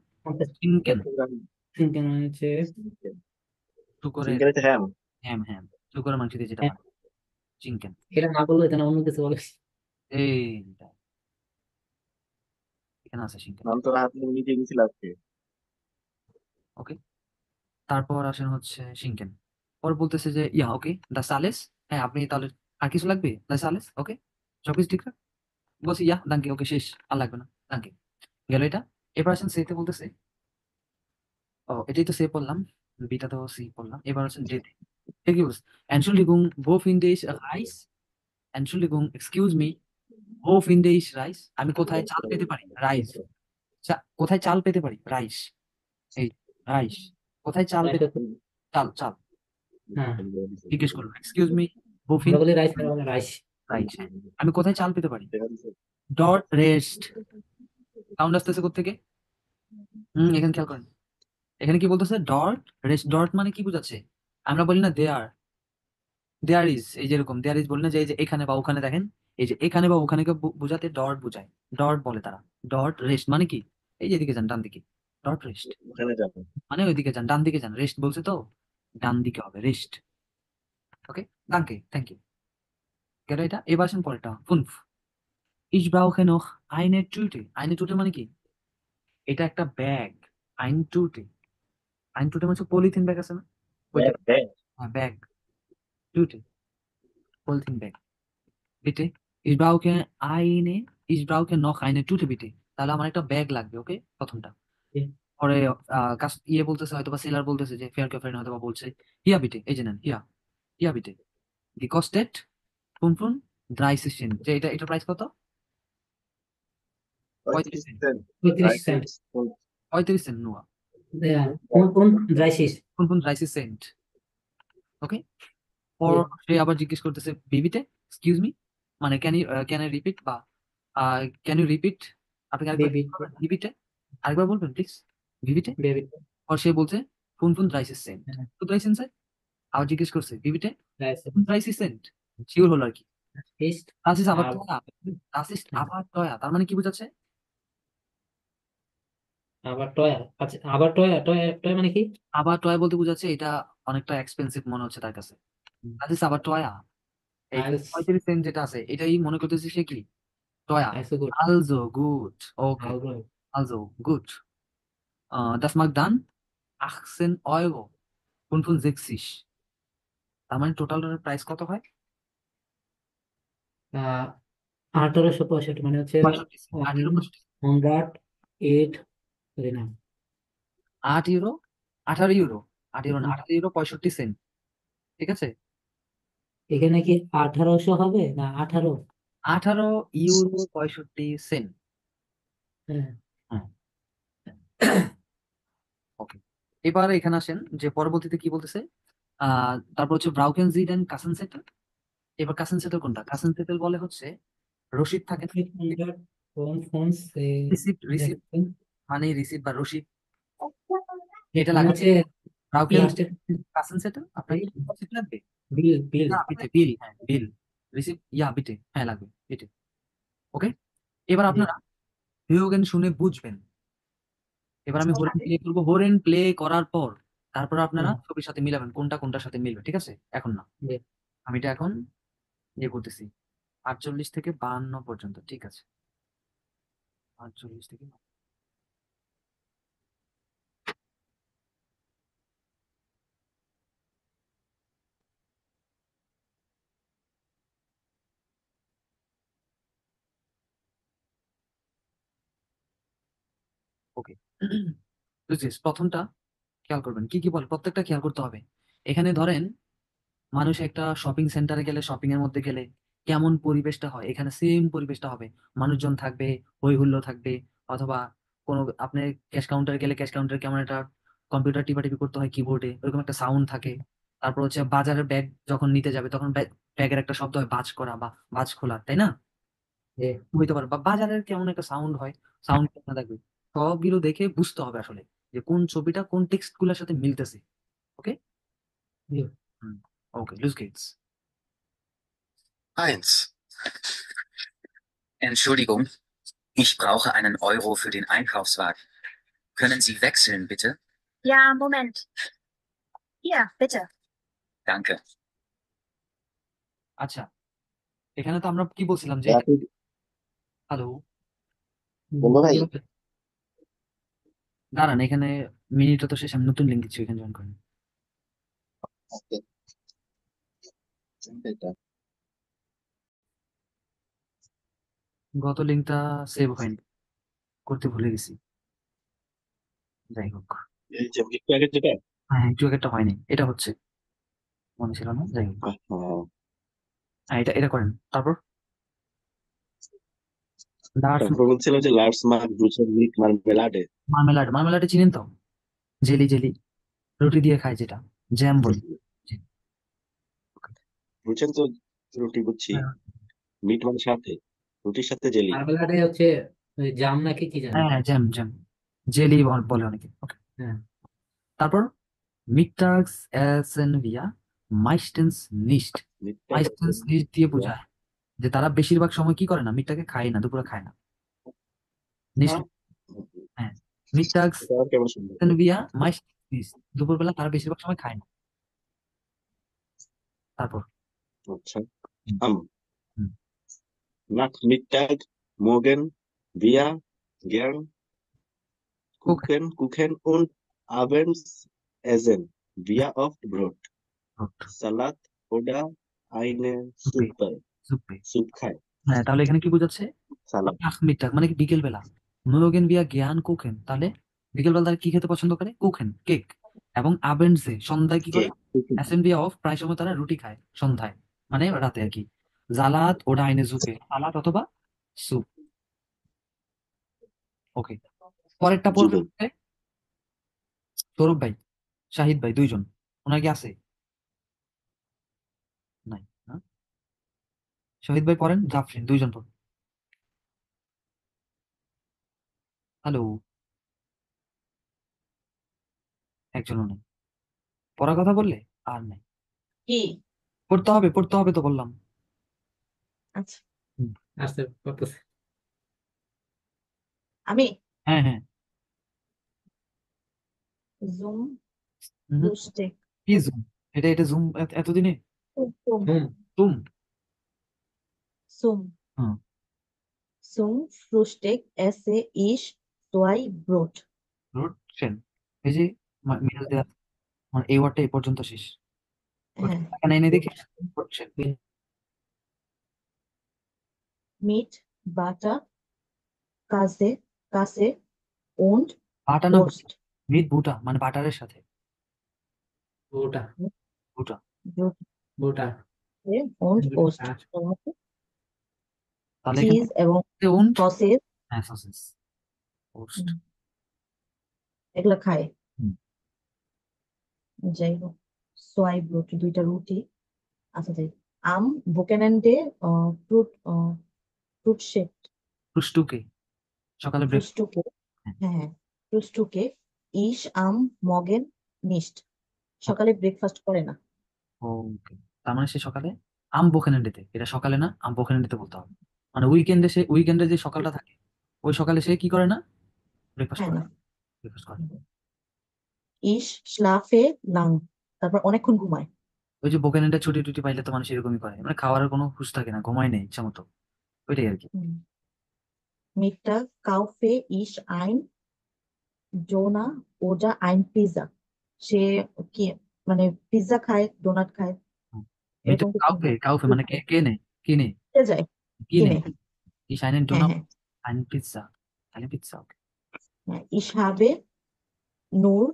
Schinken, কেন হচ্ছে শুকরের চিকেন হ্যাম। হ্যাম, হ্যাম শুকরের মাংস দিয়ে যেটা হ্যাঁ, বানায়, চিকেন, এটা না বললে এটা না অন্য কিছু বলে এইটা এখানে আছে চিকেন। নাম তো রাহাত নিজে গেছিল আজকে। ওকে, তারপর আসেন হচ্ছে শিঙ্কেন। পরে বলতেছে যে ইয়া ওকে দা সালেস, হ্যাঁ আপনি তাহলে আর কিছু লাগবে, দা সালেস, ওকে সবকিছু ঠিকঠাক, বলছি ইয়া দাঙ্কে, ওকে শেষ, আর লাগবে না, দাঙ্কে, গেল এটা। এবার আসেন সেতে বলতেছে, ও এটাই তো সে পড়লাম, বিটা তো সি পড়লাম, এবার আসেন ডেতে। ঠিক আছে, Entschuldigung, wo finde ich Reis? Entschuldigung, excuse me, wo finde ich Reis? আমি কোথায় চাল পেতে পারি, রাইস, কোথায় চাল পেতে পারি, রাইস, এই রাইস, কোথায় চাল পেতে, চাল, চাল হ্যাঁ জিজ্ঞেস করলো, এক্সকিউজ মি, wo আমরা finde বলি রাইস মানে রাইস রাইস, হ্যাঁ আমি কোথায় চাল পেতে পারি, ডট রেস্ট, সাউন্ড আসতেছে কোত্থেকে? এখানে খেয়াল করেন, এখানে কি বলতেছে, ডট রেস্ট, ডট মানে কি বোঝাচ্ছে? আমরা বলি না দেয়ার, দেয়ার ইজ, এই যেরকম দেয়ার ইজ বলি না, যে এই যে এখানে বা ওখানে, দেখেন এই যে এখানে বা ওখানে বোঝাতে ডট বোঝায়, ডট বলে তারা। ডট রেস্ট মানে কি, এই যে এদিকে যান ডান দিকে, ডট রেস্ট ওখানে যাবো। মানে ওইদিকে যান, ডান দিকে যান, রেস্ট বলছে তো ডান দিকে হবে রেস্ট। ওকে, দাঙ্কে, থ্যাংক ইউ, গেল এটা। এবার আসেন পরেরটা, ফুনফ, ich brauche noch eine Tüte, eine Tüte মানে কি, এটা একটা bag, ein Tüte, ein Tüte মানে পলিথিন ব্যাগ আছে না, ওইটা, ব্যাগ ব্যাগ। হ্যাঁ bag, Tüte, polythene bag, bitte, ich brauche eine, ich brauche noch eine Tüte bitte, তাহলে আমার একটা ব্যাগ লাগবে, ওকে প্রথমটা। পরে ইয়ে বলতেছে হয়তো বা সেলার বলতেছে যে ফেয়ার ক্যাফের হয়তো বা বলছে হিয়া বিটে, এই যে নেন হিয়া, হিয়া বিটে, দি কস্টেড ফুন ফুন 30 সেন্ট, যে এটা এটা প্রাইস কত? 35 সেন্ট, 35 সেন্ট 35 সেন্ট নোয়া, কোন কোন রাইসিস ফুন ফুন 30 সেন্ট, ওকে। পর সে আবার জিজ্ঞেস করতেছে বিবিতে, এক্সকিউজ মি, মানে ক্যান ইউ রিপিট, বা ক্যান ইউ রিপিট, আপনি আরেকবার বেবি বিবিতে আরেকবার বলবেন প্লিজ, বিবিতে। বেবি আর সে বলছে ফুন ফুন 30 সেন্ট, তো 30 সেন্ট, আবার জিজ্ঞেস করছে বিবিতে রাইস 30 সেন্ট, শিওর হলো আর কি। ফিস্ট Das ist aber আর teuer, das ist aber teuer, তার মানে কি বোঝাচ্ছে? আবার টয়া আচ্ছা আবার টয়া টয়া টয়া মানে কি আবার টয় বলতে বোঝাচ্ছে এটা অনেকটা এক্সপেন্সিভ মনে হচ্ছে তার কাছে, das ist aber teuer, এই আইস 35 সেন্ট যেটা আছে এটাই মনে করতেছে সে কি teuer, আইসো good also gut, okay, আলগো also gut, das mag dann 18 € 65, তার মানে টোটাল প্রাইস কত হয়? 1865 মানে হচ্ছে 65 সেন্ট, 18 100 8 সরি না 8 ইউরো, 18 ইউরো, 8 ইউরো না, 18 ইউরো 65 সেন্ট, ঠিক আছে, এখানে কি 1800 হবে না 18 18 ইউরো 65 সেন্ট, হ্যাঁ হ্যাঁ ওকে। এবার এখানে আসেন যে পরবর্তীতে কি বলতেছে, তারপর হচ্ছে ব্রাউকেন জিড এন্ড কাসেন সেট, এবার কাসেন সেটেল কোনটা? কাসেন সেটেল বলে হচ্ছে রসিদ থাকে না, ফোন রিসিপ্ট মানে রিসিপ্ট বা রসিদ, এটা মানে লাগবে। হচ্ছে কাউকে লাস্টের কাসেন সেটেল আপনার রিসিপ্ট লাগবে বিল না, বিটে বিল, হ্যাঁ বিল, রিসিপ্ট বিটে, হ্যাঁ লাগবে বিটে। ওকে, এবার আপনারা হিউগেন শুনে বুঝবেন। এবার আমি হোরেন প্লে করবো, হোরেন প্লে করার পর তারপর আপনারা ছবির সাথে মিলাবেন কোনটা কোনটার সাথে মিলবে, ঠিক আছে? এখন না, জি। আমি এটা এখন ইয়ে করতেছি 48 থেকে 52 পর্যন্ত, ঠিক আছে? 48 থেকে ওকে। বুঝছিস, প্রথমটা খেয়াল করবেন, কি কি বল প্রত্যেকটা খেয়াল করতে হবে। এখানে ধরেন মানুষ একটা শপিং সেন্টারে গেলে, শপিং এর মধ্যে গেলে কেমন পরিবেশটা হয়, এখানে সেম পরিবেশটা হবে। মানুষজন থাকবে, হই হুল্লোড় থাকবে, অথবা কোনো আপনি ক্যাশ কাউন্টারে গেলে ক্যাশ কাউন্টারে কেমন একটা কম্পিউটার টিপাটিপি করতে হয় কিবোর্ডে, ওরকম একটা সাউন্ড থাকে। তারপর হচ্ছে বাজারের ব্যাগ যখন নিতে যাবে তখন ব্যাগের একটা শব্দ হয় বাজ করা বা বাজ খোলা, তাই না? জি। হইতে পারে, বা বাজারের কেমন একটা সাউন্ড হয়, সাউন্ড কেমন থাকবে, সবগুলো দেখে বুঝতে হবে আসলে যে কোন ছবিটা কোন টেক্সট গুলোর সাথে মিলতেছে। ওকে, জি। ওকে, loose Gates. 1. Entschuldigung, ich brauche einen Euro für den Einkaufswagen. Können Sie wechseln, bitte? Ja, Moment. Hier, bitte. Danke. আচ্ছা, এখানে তো আমরা কি বলছিলাম যে আপনি হ্যালো, বন্ধু ভাই, দাঁড়ান, এখানে মিনিটটা তো শেষ, আমি নতুন লিঙ্ক দিচ্ছি, এখানে জয়েন করেন। আজকে এটা গত লিঙ্কটা সেভ হয়নি, করতে ভুলে গেছি, যাই হোক। এই যে একটু আগে যেটা হ্যাঁ, একটু আগেরটা হয়নি, এটা হচ্ছে, মনে ছিল না, যাই হোক। হ্যাঁ, এটা এটা করেন, তারপর তারপর বলছিলাম যে লার্জ মার্ক ব্রুচের মিট মার্মেলাডে মার্মেলাডে চিনেন তো, জেলি জেলি রুটি দিয়ে খায় যেটা, জ্যাম বলি। ব্রুচেন তো রুটি বুঝছি, হ্যাঁ মিট মানে সাথে, রুটির সাথে জেলি। মার্বেলাডে হচ্ছে ওই জাম নাকি কি জানি। হ্যাঁ, জ্যাম জ্যাম, জেলি বলে অনেকে। ওকে, হ্যাঁ। তারপর mittags essen wir meistens nicht. meistens nicht দিয়ে বোঝায় যে তারা বেশিরভাগ সময় কি করে না, মিটটাকে খায় না, দুপুরে খায় না। nicht, হ্যাঁ, mittags এটা কেমন সুন্দর। essen wir meistens nicht, দুপুরবেলা তারা বেশিরভাগ সময় খায় না। তারপর আচ্ছা, হুম, হুম, nach Mittag morgen wir gern Kuchen, Kuchen und abends essen wir oft Brot, Brot, Salat oder eine Suppe, Suppe. Suppe। Suppe খায়, হ্যাঁ, তাহলে এখানে কি বোঝাচ্ছে? সালাদ nach Mittag মানে কি বিকেল বেলা, morgen wir gern Kuchen, তাহলে বিকেল বেলা তারা কি খেতে পছন্দ করে? কুখেন, কেক। এবং আবেন্ডসে সন্ধ্যায় কি করে? কেক। অ্যাসেম্বলি অফ, প্রায় সময় তারা রুটি খায় সন্ধ্যায়, মানে রাতে আর কি। জালাত ওটা আইনে জুপে, সালাদ অথবা স্যুপ। ওকে, পরেরটা পড়বে জুবে। হচ্ছে সৌরভ ভাই, শাহিদ ভাই, দুইজন। ওনার কি আছে? নাই না? শহীদ ভাই পড়েন, জাফরিন, দুইজন পড়েন। হ্যালো, একজনও নেই। পড়ার কথা বললে আর নেই, কি? পড়তে হবে তো বললাম। আচ্ছা, হুম, আসতে করতেছে। আমি হ্যাঁ হ্যাঁ, জুম হুম, বুস্টে কি জুম? এটা এটা জুম এতদিনে সুম হুম। জুম। সুম হুম, সুম ফ্রুস্টেক এসে ইশ সোয়াই ব্রোট। রুটছেন, এই যে মিনাল দেয়া, মানে এই ওয়ার্ডটা এই পর্যন্ত শেষ। হ্যাঁ, এখানে এনে দেখে রুটছেন, মিট বাটার কাসে কাসে und বাটা না Wurst. মিট বুটা, মানে বাটারের সাথে ওটা বুটা। Brote ওটা und Wurst. তাহলে এখানে চিজ এবং উন, সসেজ হ্যাঁ সসেস, ওস্ট। এগুলো খায়। হুম, যাই হোক, সোয়াই ব্রোট দুইটা রুটি। আচ্ছা যাই, am Wochenende Frühstück, প্রুষ্টুকে সকালে ব্রেক Frühstücke, হ্যাঁ, Frühstücke ich am Morgen nicht. সকালে ব্রেকফাস্ট করে না। ওকে, তার মানে সে সকালে আম বোখেনেন্ডেতে, এটা সকালে না, আম বোখেনেন্ডেতে বলতে হবে। মানে উইকেন্ডে যে সকালটা থাকে ওই সকালে সে কি করে না, ব্রেকফাস্ট হ্যাঁ করে না, না, ব্রেকফাস্ট করে না। ich schlafe lang, তারপর অনেকক্ষণ ঘুমায়। ওই যে বোকেনেন্ডে ছুটি টুটি পাইলে তো মানুষ এরকমই করে, মানে খাওয়ার কোনো হুঁশ থাকে না, ঘুমায় নেই ইচ্ছা মতো, ওইটাই আর কি। Mittag kaufe ich ein Döner oder ein Pizza. সে কি মানে পিৎজা খায়, ডোনাট খায়, মিটে এরকম কিছু কাউফে কাউফে মানে কে কে নেই, কি নেই, কিনে যায়, কি নেই, কিনে। কি শাইনেন হ্যাঁ টোনা, হ্যাঁ ein Pizza, eine Pizza, okay. হ্যাঁ। Ich habe nur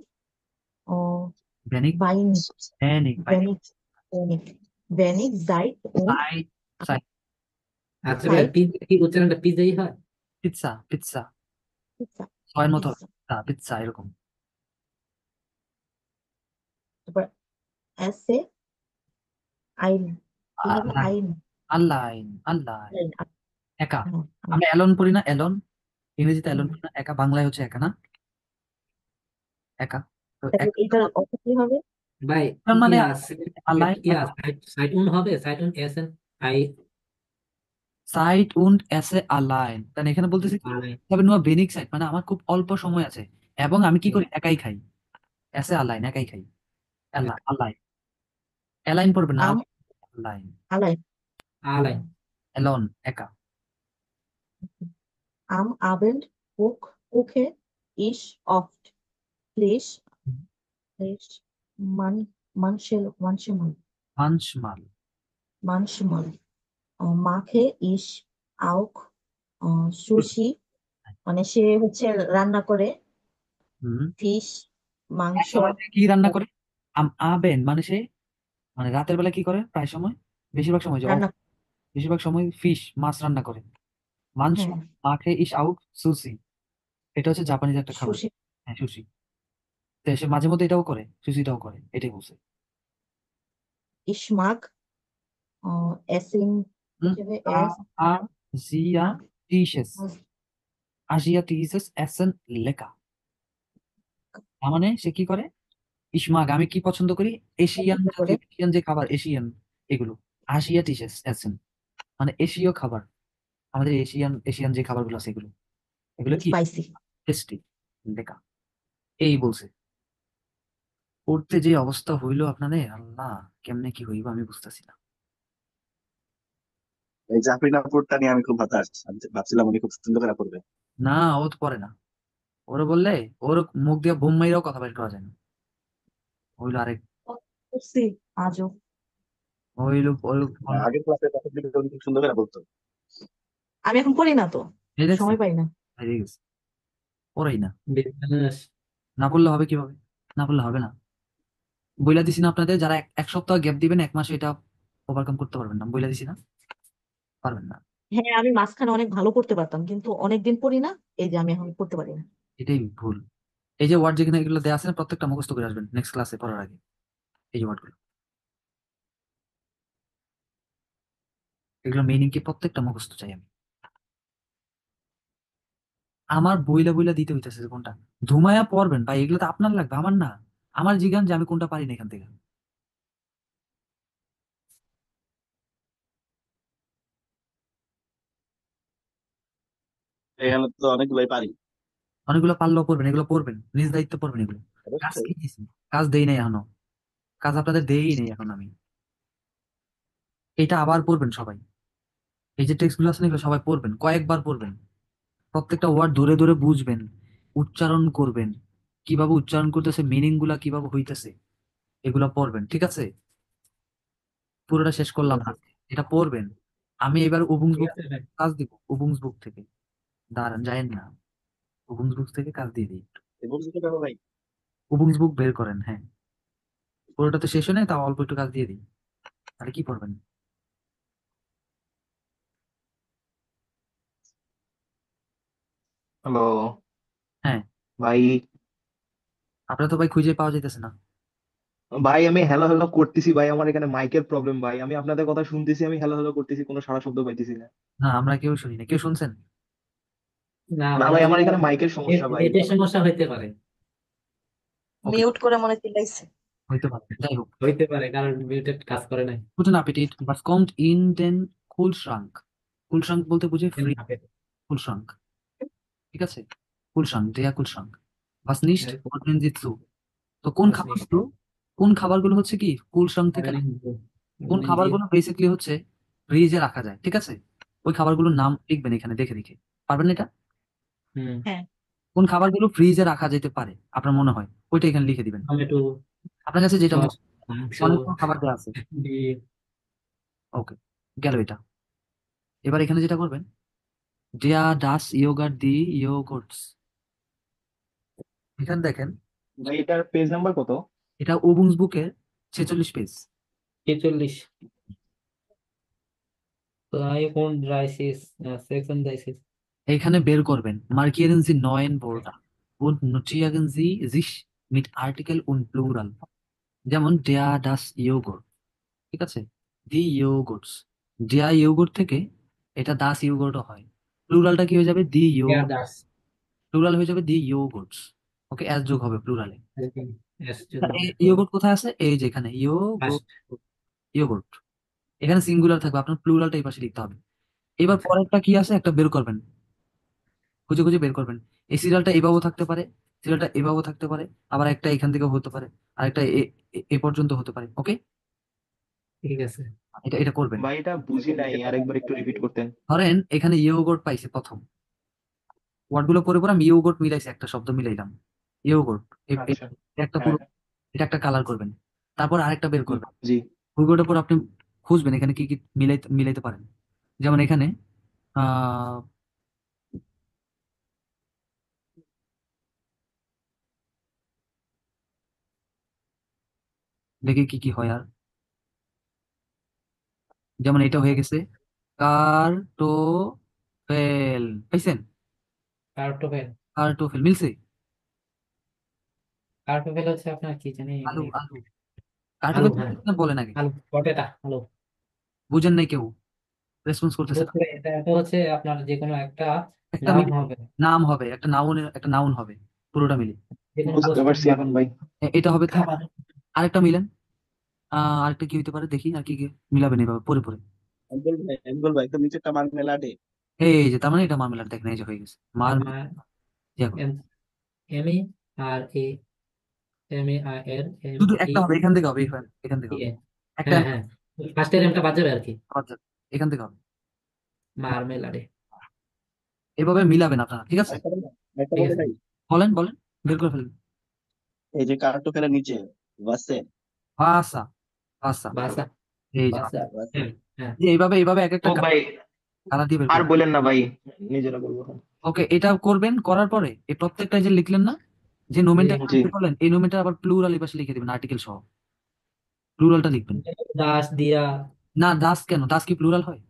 Wenig, wenig, wenig, wenig, wenig, wenig Zeit und Zeit, Zeit, আচ্ছা ভাই, Zeit পিৎজা কি উচ্চারণটা পিৎজাই হয়? Pizza, Pizza, Pizza, ছয়ের মতো Pizza. Pizza, Pizza এরকম। তারপর esse ein, কি হবে আল্লাহ, ein, আল্লাহ, আল্লাহ, ein, একা। হ্যাঁ, আমরা অ্যালন পড়ি না, অ্যালন, ইংরেজিতে অ্যালন হুম। পড়ি না, একা, বাংলায় হচ্ছে একা না, একা। তো তাহলে একা এটার অর্থ কি হবে? ভাই মানে ইয়া আল্লাহ, সাইট উন হবে, সাইট উন এসেন আই সাইট উন্ড এসে আলাইন, তাহলে এখানে বলতেছি কি, আলাই তবে নোয়া বেনিক সাইট মানে আমার খুব অল্প সময় আছে এবং আমি কি করি, একাই খাই, এসে আলাইন, একাই খাই, আল্লাহ, আল্লাহ, অ্যালাইন পড়বে না, Am, আলাইন, allein, আলাই অ্যালন, একা। am Abend gucke ich oft Fleisch, Fleisch, manchmal, মানসমাল, manchmal mache ich auch sushi, মানে সে হচ্ছে রান্না করে হুম, ফিশ, মাংস, এক সময় সে কি রান্না করে, আবেন মানে সে, মানে রাতের বেলা কি করে প্রায় সময়, বেশিরভাগ সময় যে রান্না, বেশিরভাগ সময় ফিশ, মাছ রান্না করে। মাংস, হ্যাঁ মাখে ইস আউট সুশি, এটা হচ্ছে জাপানিজ একটা খাবার। সুশি। হ্যাঁ, সুশি। তো সে মাঝে মধ্যে এটাও করে, সুশিটাও করে, এটাই বলছে। Ich mag Essen, হুম, হিসেবে আজিয়া টিসেস, আজিয়া টিসেস এসেন লেকা, তার মানে সে কি করে, ইসমাগ, আমি কি পছন্দ করি, এশিয়ান করে জাতীয়, এশিয়ান যে খাবার, এশিয়ান এগুলো, আসিয়া টিসেস এসেন মানে এশীয় খাবার, আমাদের এশিয়ান এশিয়ান যে খাবারগুলো আছে এগুলো, এগুলো কি স্পাইসি। টেস্টি লেকা, এই বলছে। পড়তে যে অবস্থা হইলো আপনাদের, আল্লাহ, কেমনে কি হইব আমি বুঝতেছি না। এই জাফরিন আপুরটা নিয়ে আমি খুব হতাশ, আমি ভাবছিলাম উনি খুব সুন্দর করে পড়বে। না, ও তো পড়ে না, ওরে বললে ওর মুখ দিয়ে বোম মাইরাও কথা বের করা যায় না, হইলো আরেক, করছি আজও। হইলো হইলো আগের ক্লাসে কথা দিলে উনি খুব সুন্দর করে বলতো। আমি এখন পড়ি না তো, এই দেখছেন, সময় পাই না। হারিয়ে গেছে, পড়েই না, বিজনেস না পড়লে হবে কিভাবে, না পড়লে হবে না। বইলা দিছি না আপনাদের, যারা এক সপ্তাহ গ্যাপ দিবেন, এক মাসে এটা ওভারকাম করতে পারবেন না, বইলা দিছি না, পারবেন না, হ্যাঁ আমি মাঝখানে অনেক ভালো করতে পারতাম, কিন্তু অনেকদিন পড়ি না, এই যে আমি এখন করতে পারি না। এটাই ভুল। এই যে ওয়ার্ড যেখানে এগুলো দেওয়া আছে না, প্রত্যেকটা মুখস্থ করে আসবেন নেক্সট ক্লাসে পড়ার আগে, এই যে ওয়ার্ডগুলো, এগুলো মিনিং কি প্রত্যেকটা মুখস্থ চাই আমি। আমার বইলা বইলা দিতে হইতেছে যে কোনটা ধুমায়া পড়বেন ভাই, এগুলো তো আপনার লাগবে, আমার না। আমার জিজ্ঞান যে আমি কোনটা পারি না এখান থেকে। এখানে তো অনেকগুলোই পারি। অনেকগুলো পারলেও পড়বেন, এগুলো পড়বেন, নিজ দায়িত্ব পড়বেন এগুলো। কাজ অবশ্যই। কি দিছি, কাজ দেই নাই এখনো, কাজ আপনাদের দেই নেই এখন আমি, এটা আবার পড়বেন সবাই। এই যে টেক্সট গুলো আছে না, এগুলো সবাই পড়বেন, কয়েকবার পড়বেন, প্রত্যেকটা ওয়ার্ড ধরে ধরে বুঝবেন, উচ্চারণ করবেন, কিভাবে উচ্চারণ করতেছে, মিনিং গুলা কিভাবে হইতেছে, এগুলা পড়বেন, ঠিক আছে। পুরোটা শেষ করলাম না, এটা পড়বেন। আমি এবার উবুংস ঠিক বুক আছে ভাই। কাজ দিব, উবুংস বুক থেকে, দাঁড়ান যায়েন না, উবুংস বুক থেকে কাজ দিয়ে দিই, এবং যেটা দেখো ভাই, উবুংস বুক বের করেন, হ্যাঁ, পুরোটা তো শেষ হয় নাই, তাও অল্প একটু কাজ দিয়ে দিই, তাহলে কি করবেন। হ্যালো হ্যাঁ, ভাই। আপনার তো ভাই খুঁজে পাওয়া যাইতেছে না। ভাই আমি হ্যালো হ্যালো করতেছি ভাই, আমার এখানে মাইকের প্রবলেম ভাই, আমি আপনাদের কথা শুনতেছি, আমি হ্যালো হ্যালো করতেছি, কোনো সাড়া শব্দ পাইতেছি না। না, আমরা কেউ শুনি না। কেউ শুনছেন? না না মনে ভাই, হয় আমার এখানে মাইকের সমস্যা ভাই। নেটের সমস্যা হইতে পারে। ওকে, মিউট করে মনে চিল্লাইছে। হইতে পারে, যাই হোক। হইতে পারে কারণ মিউটেড কাজ করে নাই। Guten Appetit. Was kommt in den Kühlschrank? Kühlschrank বলতে বুঝে ফ্রি Kühlschrank, ঠিক আছে? Kühlschrank, der Kühlschrank. Was nicht, ordnen Sie zu. তো কোন খাবারগুলো হচ্ছে কি Kühlschrank থেকে না? কোন খাবারগুলো বেসিক্যালি হচ্ছে ফ্রিজে রাখা যায়, ঠিক আছে? ওই খাবারগুলোর নাম লিখবেন এখানে দেখে দেখে। পারবেন এটা? হ্যাঁ, কোন খাবারগুলো ফ্রিজে রাখা যেতে পারে আপনার মনে হয়, ওইটা এখানে লিখে দিবেন। টমেটো, আপনার কাছে যেটা সস, মাংস, অনেকগুলো খাবার দেওয়া আছে। ডিম। ওকে, গেল এটা। এবার এখানে যেটা করবেন, Der das Yogurt die Joghurts, এখানে দেখেন ভাই এটার পেজ নাম্বার কত? এটা ওবুংস বুকের 46 পেজ। 46 Live und 30, 36 এখানে বের করবেন markieren Sie neuen Wörter und notieren Sie sich mit Artikel und Plural, যেমন der das Joghurt, ঠিক আছে? দি Joghurts, der Joghurt থেকে এটা das Joghurt হয়, প্লুরালটা কি হয়ে যাবে দি Yeah, that's প্লুরাল হয়ে যাবে দি Joghurts। ওকে, এস যোগ হবে প্লুরালে। I think yes, just ইয়োগurt কোথায় আছে? এই যে এখানে first. ইয়োগurt, এখানে সিঙ্গুলার থাকবে, আপনার প্লুরালটা এই পাশে লিখতে হবে। এবার পরেরটা কি আছে একটা বের করবেন, খুঁজে খুঁজে বের করবেন। এই সিরিয়ালটা এভাবেও থাকতে পারে, সিরিয়ালটা এভাবেও থাকতে পারে, আবার একটা এখান থেকেও হতে পারে, আর একটা এ পর্যন্ত হতে পারে। ওকে, ঠিক আছে। এটা এটা করবেন। ভাই এটা বুঝি নাই, আরেকবার একটু রিপিট করতেন। ধরেন এখানে ইয়োগurt পাইছে প্রথম, ওয়ার্ডগুলো পরে পরে আমি ইয়োগurt মিলাইছি, একটা শব্দ মিলাইলাম ইয়োগurt। আচ্ছা, একটা হ্যাঁ পুরো, এটা একটা কালার করবেন, তারপর আরেকটা বের করবেন। জি। গুগলের উপর আপনি খুঁজবেন এখানে কি কি মিলাইতে মিলাইতে পারেন। যেমন এখানে আহ দেখি কি কি হয় আর। যেমন এটা হয়ে গেছে কার্টোফেল, পাইছেন? কার্টোফেল, কার্টোফেল মিলছে। কার্টোফেল হচ্ছে আপনার কি জানি আলু আলু আলু, কার্টোফেল হ্যাঁ বলেন আগে, আলু, পটেটা, আলু। বুঝেন নাই কেউ, রেসপন্স করতেছে না। বুঝতে এটা হচ্ছে আপনার যে কোনো একটা একটা নাম হবে, নাম হবে, একটা নাউন হবে পুরোটা মিলে। যে কোনো বুঝতে বস্তু পারছি এখন ভাই। এটা হবে তো। খাবার। আরেকটা মিলেন, আরেকটা কি হতে পারে দেখি, আর কি কি মিলাবেন এইভাবে পরে পরে। অ্যাঙ্গেল ভাই তো নিচেরটা মার্মেলাডে। এই যে তার মানে এটা মার্মেলাড, দেখেন এই যে হয়ে গেছে দেখো। MERA MEIR শুধু একটা হবে, এখান থেকে হবে, এখান থেকে হবে একটা, হ্যাঁ হ্যাঁ, ফার্স্টের এমটা বাদ যাবে আর কি, আচ্ছা, এখান থেকে হবে। মারমেলাডে। এভাবে মিলাবেন আপনারা, ঠিক আছে? একটা ঠিক বলে আছে। ভাই, বলেন বলেন, বের করে ফেলেন। এই যে কার্টোফেলের নিচে বাসে ভাষা, ভাষা, বাসা, এই যে বাসা, বাসে হ্যাঁ এইভাবে এইভাবে এক একটা ও ভাই কালা দিয়ে বের আর করবেন। বলেন না ভাই, নিজেরা বলবো। ওকে, এটা করবেন, করার পরে এই প্রত্যেকটা যে লিখলেন না, যে নোমেনটা জি। করলেন, এই নোমেনটা আবার প্লুরাল এই পাশে লিখে দিবেন, আর্টিকেল সহ প্লুরালটা লিখবেন। দাস দিয়া, না, দাস কেন? দাস কি প্লুরাল হয়?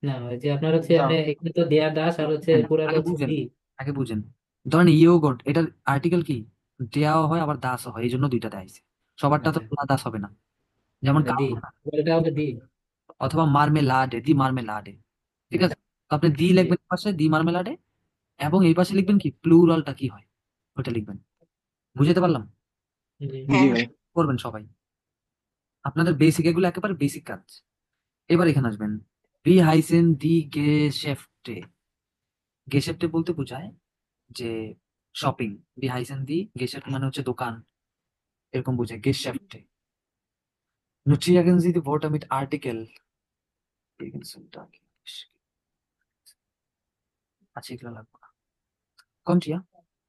না ওই যে আপনার হচ্ছে না। আপনি এখানে তো দেয়া দাস আর হচ্ছে হ্যাঁ, পুরা আগে হচ্ছে বুঝেন, দি। আগে বুঝেন। ধরেন ইয়োগট, এটার আর্টিকেল কি? দেয়াও হয় আবার দাসও হয়, এই জন্য দুইটা দেয়া হয়েছে। সবারটা তো আচ্ছা, দাস হবে না, যেমন দি, এটা হচ্ছে দি। অথবা মার্মেলাডে, দি মার্মেলাডে, ঠিক আছে? তো আপনি দি লিখবেন এই পাশে, দি মার্মেলাডে, এবং এই পাশে লিখবেন কি প্লুরালটা কি হয় ওটা লিখবেন। বুঝতে পারলাম? জি। জি হ্যাঁ ভাই। করবেন সবাই, আপনাদের বেসিক, এগুলো একেবারে বেসিক কাজ। এবার এখানে আসবেন, ভি হাইসেন দি গেশেফটে। গেশেফটে বলতে বোঝায় যে শপিং, ভি হাইসেন দি গেশেফট মানে হচ্ছে দোকান, এরকম বোঝায় গেশেফটে। Notieren Sie die Wörter mit Artikel gegen Sonntag. আচ্ছা, এগুলো লাগবে না। Kommt hier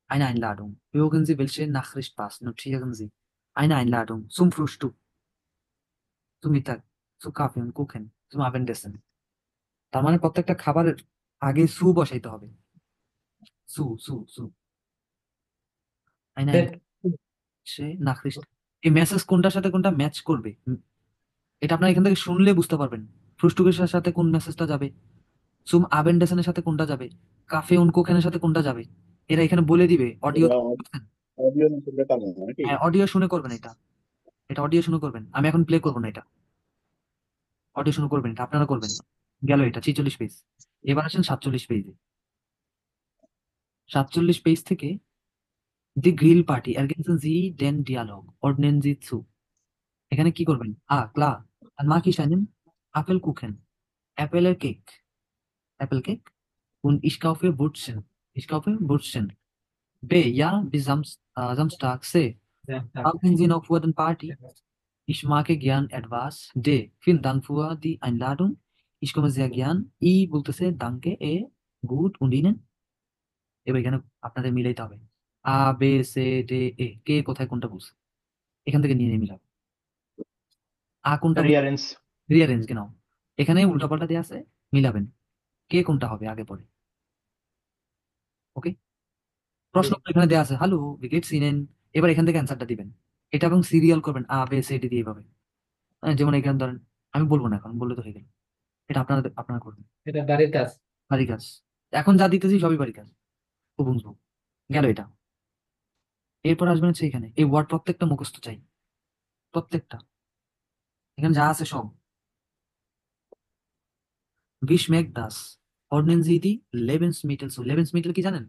eine Einladung. Hören Sie, welche Nachricht passt. Notieren Sie eine Einladung zum Frühstück, zum Mittag, zu Kaffee und Kuchen, zum Abendessen. তার মানে প্রত্যেকটা খাবারের আগে সু বসাইতে হবে। সু সু সু eine Nachricht, এই মেসেজ কোনটার সাথে কোনটা ম্যাচ করবে, এটা আপনারা এখান থেকে শুনলে বুঝতে পারবেন। ফ্রুস্টুকের সাথে কোন মেসেজটা যাবে, সুম আবেন্ডেসনের সাথে কোনটা যাবে, কাফে উন কোকেনের সাথে কোনটা যাবে, এরা এখানে বলে দিবে। অডিও, অডিও মেসেজে পাবো নাকি? হ্যাঁ অডিও শুনে করবেন এটা, এটা অডিও শুরু করবেন, আমি এখন প্লে করবো না, এটা অডিও শুরু করবেন, এটা আপনারা করবেন। গেল এটা 46 পেজ। এবার আসেন 47 পেজে। 47 পেজ থেকে দি গ্রিল পার্টি ergänzen Sie den Dialog, ordnen Sie zu। এখানে কি করবেন? klar, dann mag ich einen Apfelkuchen, Apfelcake, Apfelcake und ich kaufe Brötchen, ich kaufe Brötchen। B, ja, bis Samstag। C, haben Sie noch vor den Party? Ich mag gern etwas। D, vielen Dank für die Einladung, ich komme sehr gern। I বলতেছে danke, A, gut und Ihnen। এবার এখানে আপনাদের মিলাইতে হবে আ বে সে ডে এ, কে কোথায় কোনটা বলছে, এখান থেকে নিয়ে নিয়ে মিলাবো। কোনটা রিয়ারেন্স। রিয়ারেঞ্জ কেন, এখানে উল্টাপাল্টা দেওয়া আছে, মিলাবেন কে কোনটা হবে আগে পরে। ওকে, প্রশ্ন এখানে দেওয়া আছে, হ্যালো উইকেট সিনেন। এবার এখান থেকে অ্যান্সারটা দিবেন, এটা এবং সিরিয়াল করবেন আ বে সে ডি দিয়ে এইভাবে। যেমন এখানে ধরেন, আমি বলবো না, এখন বললে তো হয়ে গেল, এটা আপনারা করবেন, এটা বাড়ির কাজ। বাড়ি কাজ। এখন যা দিতেছি সবই বাড়ি কাজ, খুব বুঝবো। গেল এটা। এরপর আসবেন হচ্ছে এখানে, এই ওয়ার্ড প্রত্যেকটা মুখস্থ চাই, প্রত্যেকটা, এখানে যা আছে সব। বিশমেক Das, ordnen Sie die Lebensmittel zu। Lebensmittel কি জানেন?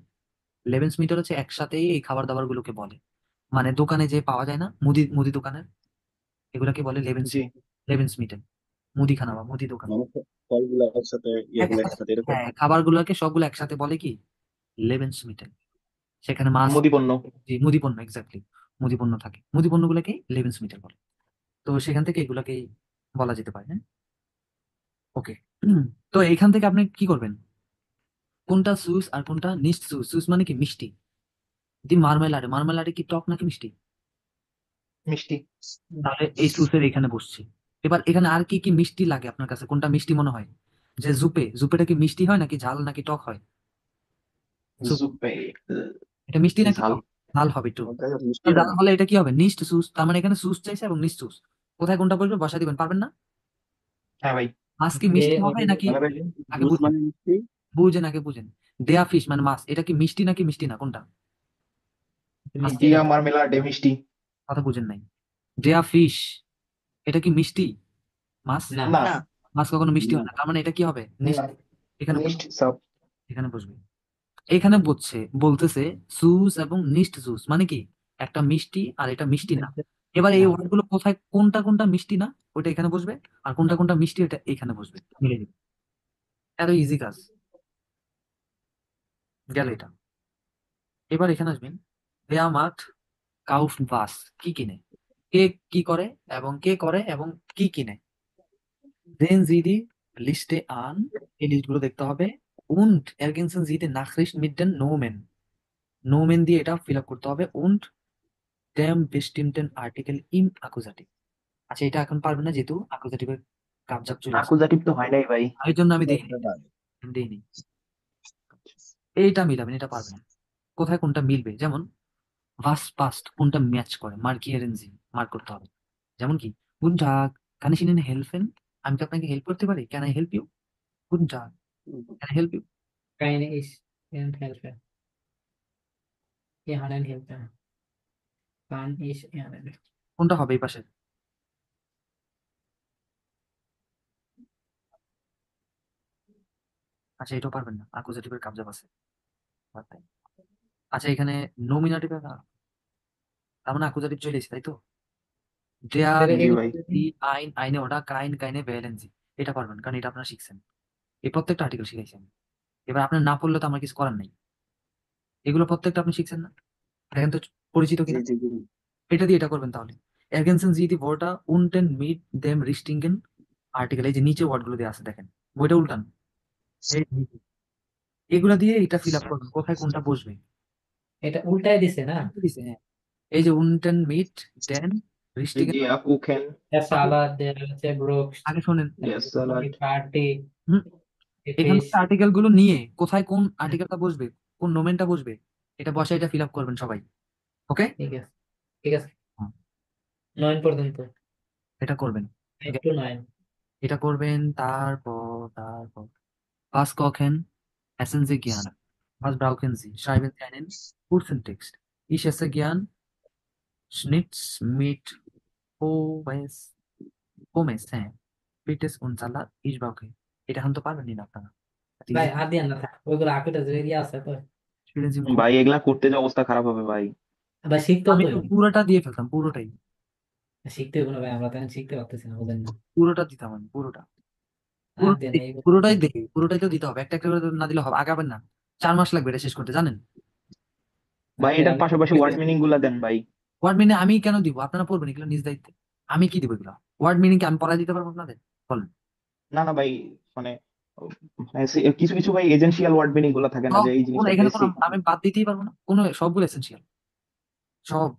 Lebensmittel হচ্ছে একসাথেই এই খাবার দাবার গুলোকে বলে, মানে দোকানে যে পাওয়া যায় না, মুদি মুদি দোকানের, এগুলাকে বলে জি। Lebensmittel, মুদিখানা বা মুদি দোকান। মানে ফলগুলো একসাথে, ইয়েগুলো একসাথে, একসাথে এরকম। হ্যাঁ, খাবার গুলোকে সবগুলো একসাথে বলে কি? Lebensmittel। সেখানে মাছ, মুদিপণ্য। জি, মুদিপণ্য, এক্স্যাক্টলি, মুদিপণ্য থাকে, মুদিপণ্য গুলোকে Lebensmittel বলে। তো সেখান থেকে এগুলাকেই বলা যেতে পারে। হ্যাঁ, ওকে। তো এইখান থেকে আপনি কি করবেন? কোনটা সুস আর কোনটা নিস্ট সুস। সুস মানে কি? মিষ্টি। দি মার্মেলাডে, মার্মেলাডে কি টক নাকি মিষ্টি? মিষ্টি। তাহলে এই সুসের এখানে বসছে। এবার এখানে আর কি কি মিষ্টি লাগে আপনার কাছে, কোনটা মিষ্টি মনে হয়? যে জুপেটা কি মিষ্টি হয় নাকি ঝাল নাকি টক হয়? সুপ, জুপে। এটা মিষ্টি নাকি ঝাল। টক? ঝাল হবে একটু। ওটা মিষ্টি ঝাল হবে। হলে এটা কি হবে? নিস্ট সুস। তার মানে এখানে সুস চাইছে এবং নিস্ট সুস, কোথায় কোনটা বসবে বসা দিবেন, পারবেন না? হ্যাঁ ভাই। মাছ কি এ মিষ্টি হবে অডিও নাকি? মানে ভাই আগে জুস বুঝেন, মানে মিষ্টি। বুঝেন আগে বুঝেন। দেয়া ফিশ মানে মাছ, এটা কি মিষ্টি নাকি মিষ্টি না, কোনটা? মিষ্টি দিয়া না। মার্মেলাডে মিষ্টি। কথা বুঝেন নাই। দেয়া ফিশ, এটা কি মিষ্টি মাছ? না। না। না। মাছ কখনো মিষ্টি না। হয় না, তার মানে এটা কি হবে? না। নিশ্চিত। এখানে মিষ্ট সব। এখানে বসবে। এখানে বলতেছে সুস এবং নিস্ট জুস মানে কি? একটা মিষ্টি আর এটা মিষ্টি না। এবার এই না। ওয়ার্ড গুলো কোথায় কোনটা কোনটা মিষ্টি না, ওইটা এখানে বসবে, আর কোনটা কোনটা মিষ্টি এটা এখানে বসবে, মিলে যাবে। এত ইজি কাজ। গেল এটা। এবার এখানে আসবেন, দেয়া মাঠ কাউফ বাস, কি কিনে, কে কি করে এবং কে করে এবং কি কিনে। দেন জিডি লিস্টে আন, এই লিস্টগুলো দেখতে হবে। und ergänzen Sie die Nachricht mit den Nomen, নোমেন দিয়ে এটা ফিল আপ করতে হবে। und dem bestimmten Artikel im Akkusativ। আচ্ছা, এটা এখন পারবেন না যেহেতু আকুজাটিভের কাবজাব চলে আসছে, আকুজাটিভ তো হয় নাই ভাই। এই জন্য আমি দেইনি। এইটা মিলাবেন, এটা পারবেন। কোথায় কোনটা মিলবে, যেমন ভাস পাস্ট কোনটা ম্যাচ করে, মার্কিয়ারেন্সি মার্ক করতে হবে। যেমন কি, গুন টাগ, কান ich Ihnen helfen? আমি কি আপনাকে হেল্প করতে পারি? Can I help you? গুন টাগ, can I help you? Keine ist Ihnen helfen. Ihnen helfen. Kann ich Ihnen? কোনটা হবে এই পাশে? আচ্ছা, এটাও পারবেন না, আকুজাটিভের কাবজাব আছে। বাদ দেন। আচ্ছা, এখানে নমিনাটিভ, তার মানে আকুজাটিভ চলে এসেছে, তাই তো? দেয়ার তাহলে জি এগুলো ভাই। দি আইন, আইনে ওটা কাইন কাইনে ভ্যালেন্সি, এটা পারবেন কারণ এটা আপনারা শিখছেন, এই প্রত্যেকটা আর্টিকেল শিখাইছি আমি। এবার আপনার না পড়লে তো আমার কিছু করার নেই, এগুলো প্রত্যেকটা আপনি শিখছেন না, দেখেন তো পরিচিত জি কিনা। জি জি। এটা দিয়ে এটা করবেন তাহলে। ergänzen Sie die Wörter unten mit dem richtigen Artikel, এই যে নিচে ওয়ার্ড গুলো দেওয়া আছে দেখেন, বইটা উল্টান, এই নিচে। এগুলা দিয়ে এটা ফিল আপ করবেন, কোথায় কোনটা বসবে। এটা উল্টায় দিছে না? দিছে, হ্যাঁ, এই যে unten mit den richtigen। দিয়া কুখেন। Der Salat, der Brot, আগে শোনেন, ইয়েস সালাড। die Party, হুম, die এখান Fish. থেকে আর্টিকেল গুলো নিয়ে কোথায় কোন আর্টিকেলটা বসবে, কোন নোমেনটা বসবে, এটা বসে এটা ফিল আপ করবেন সবাই। ওকে, ঠিক আছে, ঠিক আছে। 9 পর্যন্ত। এটা করবেন, 8 to 9. এটা করবেন। তারপর was kochen, essen Sie gern, was brauchen Sie, schreiben Sie einen kurzen Text, ich esse gern Schnitz mit homage homage, হ্যাঁ। পিটেস উনসালাদ ইসবাউকে, এটা এখন তো পারবেনই না আপনারা। ভাই আর দিয়ে না থাক, ওইগুলো আকুটা যে ইয়ে আছে তো Experience ভাই এগুলা করতে যে অবস্থা খারাপ হবে ভাই। ভাই শিখতেও আমি তো তো হইবে। পুরোটা দিয়ে ফেলতাম, পুরোটাই শিখতে হবে না ভাই, আমরা তো এখন শিখতে পারতেছি না, বুঝেন না। পুরোটা দিতাম আমি, পুরোটা আর দেন পুরোটাই এইগুলো পুরোটাই দেখি, পুরোটাই তো দিতে হবে, একটা একটা করে তো না দিলে হবে, আগাবেন না। 4 মাস লাগবে এটা শেষ করতে, জানেন? ভাই আপনি এটার আপনি পাশাপাশি ওয়ার্ড মিনিং গুলা দেন ভাই। ওয়ার্ড মিনিং আমি কেন দিব? আপনারা পড়বেন এগুলো নিজ দায়িত্বে। আমি কি দিব এগুলো? ওয়ার্ড মিনিং কি আমি পড়াই দিতে পারবো আপনাদের? বলেন। না না ভাই, মানে মানে কিছু কিছু ভাই এজেন্সিয়াল ওয়ার্ড মিনিং গুলা থাকে না সব যে এই কোন জিনিসটা এখানে কোনো বেসিক। আমি বাদ দিতেই পারবো না, কোনো সবগুলো এসেনশিয়াল, সব।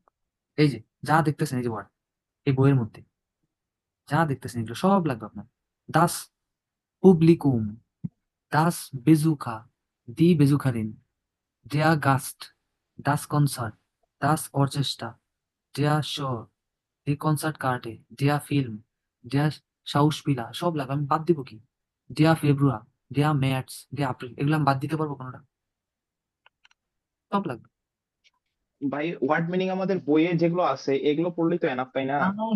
এই যে যা দেখতেছেন এই যে ওয়ার্ড, এই বইয়ের মধ্যে যা দেখতেছেন এগুলো সব লাগবে আপনার। দাস পুবলিকুম, দাস বেজুকা, দি বেজুকারিন, der Gast, das Konzert, das Orchester, der Show, die Konzertkarte, der Film, der Schauspieler, সব লাগবে। আমি বাদ দিব কি? der Februar, der März, der April, এগুলো আমি বাদ দিতে পারবো কোনোটা? সব লাগবে। ভাই ওয়ার্ড মিনিং আমাদের বইয়ে যেগুলো আছে এগুলো পড়লেই তো এনাফ, তাই না?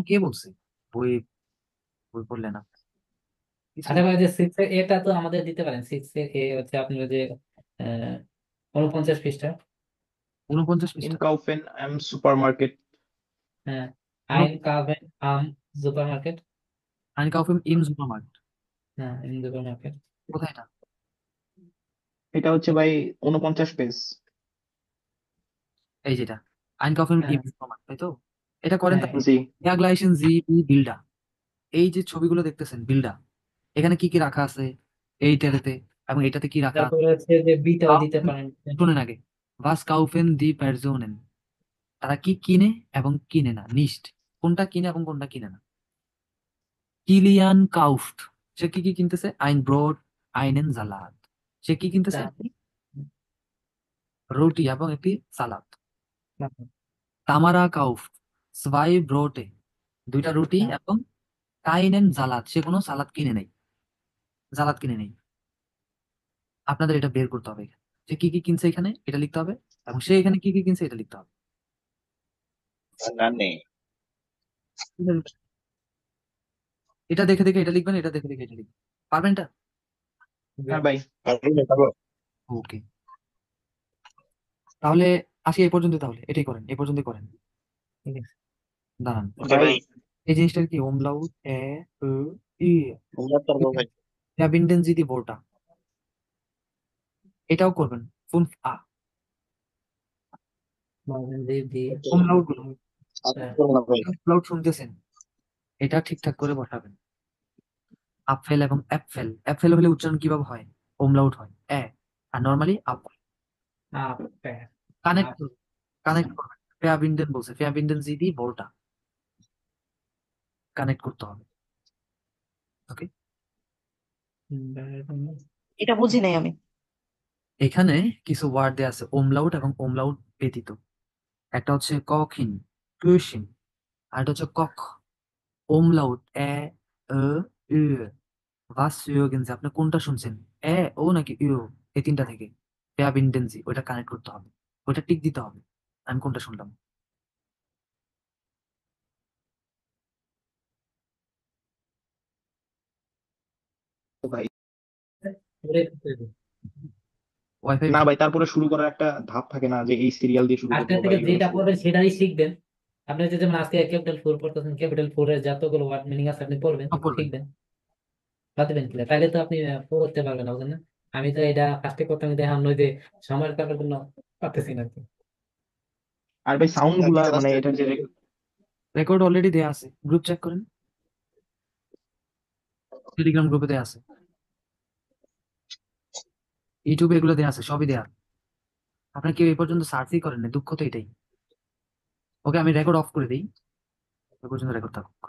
কে বলছে বই বই পড়লে না? কিছু আচ্ছা ভাই, যে সিক্স এর এটা তো আমাদের দিতে পারেন, সিক্স এর এ হচ্ছে আপনার যে 49 পৃষ্ঠা। 49 ইন পৃষ্ঠা। কাউফেন এম সুপারমার্কেট। হ্যাঁ, আইন কাভেন আম সুপার মার্কেট। Einkaufen im Supermarkt, হ্যাঁ, ইন সুপার মার্কেট। কোথায় এটা? এটা হচ্ছে ভাই 49 পেজ। এই যেটা Einkaufen হ্যাঁ im Supermarkt, তাই তো? এটা করেন হ্যাঁ তারপর। জি। Vergleichen Sie die Bilder, এই যে ছবিগুলো দেখতেছেন বিল্ডা, এখানে কি কি রাখা আছে এইটাতে, এবং এটাতে কি রাখা? তারপরে হচ্ছে যে বিটাও দিতে Kaufen, পারেন। শুনেন আগে, was kaufen die Personen, তারা কি কিনে এবং কিনে না, নিশ্ট, কোনটা কিনে এবং কোনটা কিনে না। কিলিয়ান কাউফট, সে কি কি কিনতেছে? আইন ব্রড, আইনেন সালাদ, সে কি কিনতেছে? তা- রুটি এবং একটি সালাদ। তামারা কাউফট zwei ব্রোটে, 2টা রুটি হ্যাঁ, এবং কাইনেন সালাদ, সে কোনো সালাদ কিনে নেই, সালাদ কিনে নেই। আপনাদের এটা বের করতে হবে এখানে। সে কি কি কিনছে এখানে এটা লিখতে হবে, এবং সে এখানে কি কি কিনছে এটা লিখতে হবে। Nani. এটা দেখে দেখে এটা লিখবেন, এটা দেখে দেখে এটা লিখবেন। পারবেন এটা? হ্যাঁ ভাই। ওকে, তাহলে আসি এই পর্যন্ত, তাহলে এটাই করেন, এই পর্যন্ত করেন। ঠিক আছে। দাঁড়ান, ভাই এই জিনিসটার কি ওমলাউট এ ও ই, ভাই। verbinden Sie die Wörter, এটাও করবেন। ফুন আ বলেন যে দি ওমলাউট গুলো, হ্যাঁ, ওমলাউট শুনতেছেন, এটা ঠিকঠাক করে বসাবেন। আপফেল এবং অ্যাপফেল, অ্যাপফেল হলে উচ্চারণ কিভাবে হয়? ওমলাউট হয় এ, আর নরমালি আপ। আপ হ্যাঁ, কানেক্ট আপ কানেক্ট করবেন। ফেয়াবিন্ডেন বলছে, ফেয়াবিন্ডেন জি দি ভোল্টা, কানেক্ট করতে হবে। ওকে, এটা বুঝি নাই আমি। এখানে কিছু ওয়ার্ড দেওয়া আছে ওমলাউট এবং ওমলাউট ব্যতীত। একটা হচ্ছে কখিন, টুইশিন, আর একটা হচ্ছে কক। ওমলাউট এ ও উ, ভাস ইয়োগেনজি, আপনি কোনটা শুনছেন, এ ও নাকি ইউ? এই 3টা থেকে ফেয়াবিন্ডেনজি, ওইটা কানেক্ট করতে হবে, ওইটা টিক দিতে হবে আমি কোনটা শুনলাম। ভাই ওয়াইফাই না ভাই, তারপরে শুরু করার একটা ধাপ থাকে না যে এই সিরিয়াল দিয়ে শুরু আজকে করবো বা থেকে এইভাবে যেটা শুরু পড়বেন করবো। সেটাই শিখবেন। আপনি যে যেমন আজকে ক্যাপিটাল 4 পড়তেছেন, ক্যাপিটাল 4 এর যতগুলো ওয়ার্ড মিনিং আছে আপনি পড়বেন, সব করবেন। শিখবেন, পারবেন কিনা, তাহলে তো আপনি পড়তে পারবেন না, বুঝলেন না? আমি তো এটা ফার্স্টে করতাম, কিন্তু এখন ওই যে সময়ের কারণের জন্য পারতেছি না আর কি। আর ভাই সাউন্ড গুলা মানে এটা যে রেকর্ড অলরেডি দেয়া আছে, গ্রুপ চেক করেন, টেলিগ্রাম গ্রুপে দেয়া আছে, ইউটিউবে এগুলো দেয়া আছে, সবই দেয়া। আপনার কেউ এই পর্যন্ত সার্চই করেন না, দুঃখ তো এটাই। ওকে, আমি রেকর্ড অফ করে দিই, এ পর্যন্ত রেকর্ড থাকুক।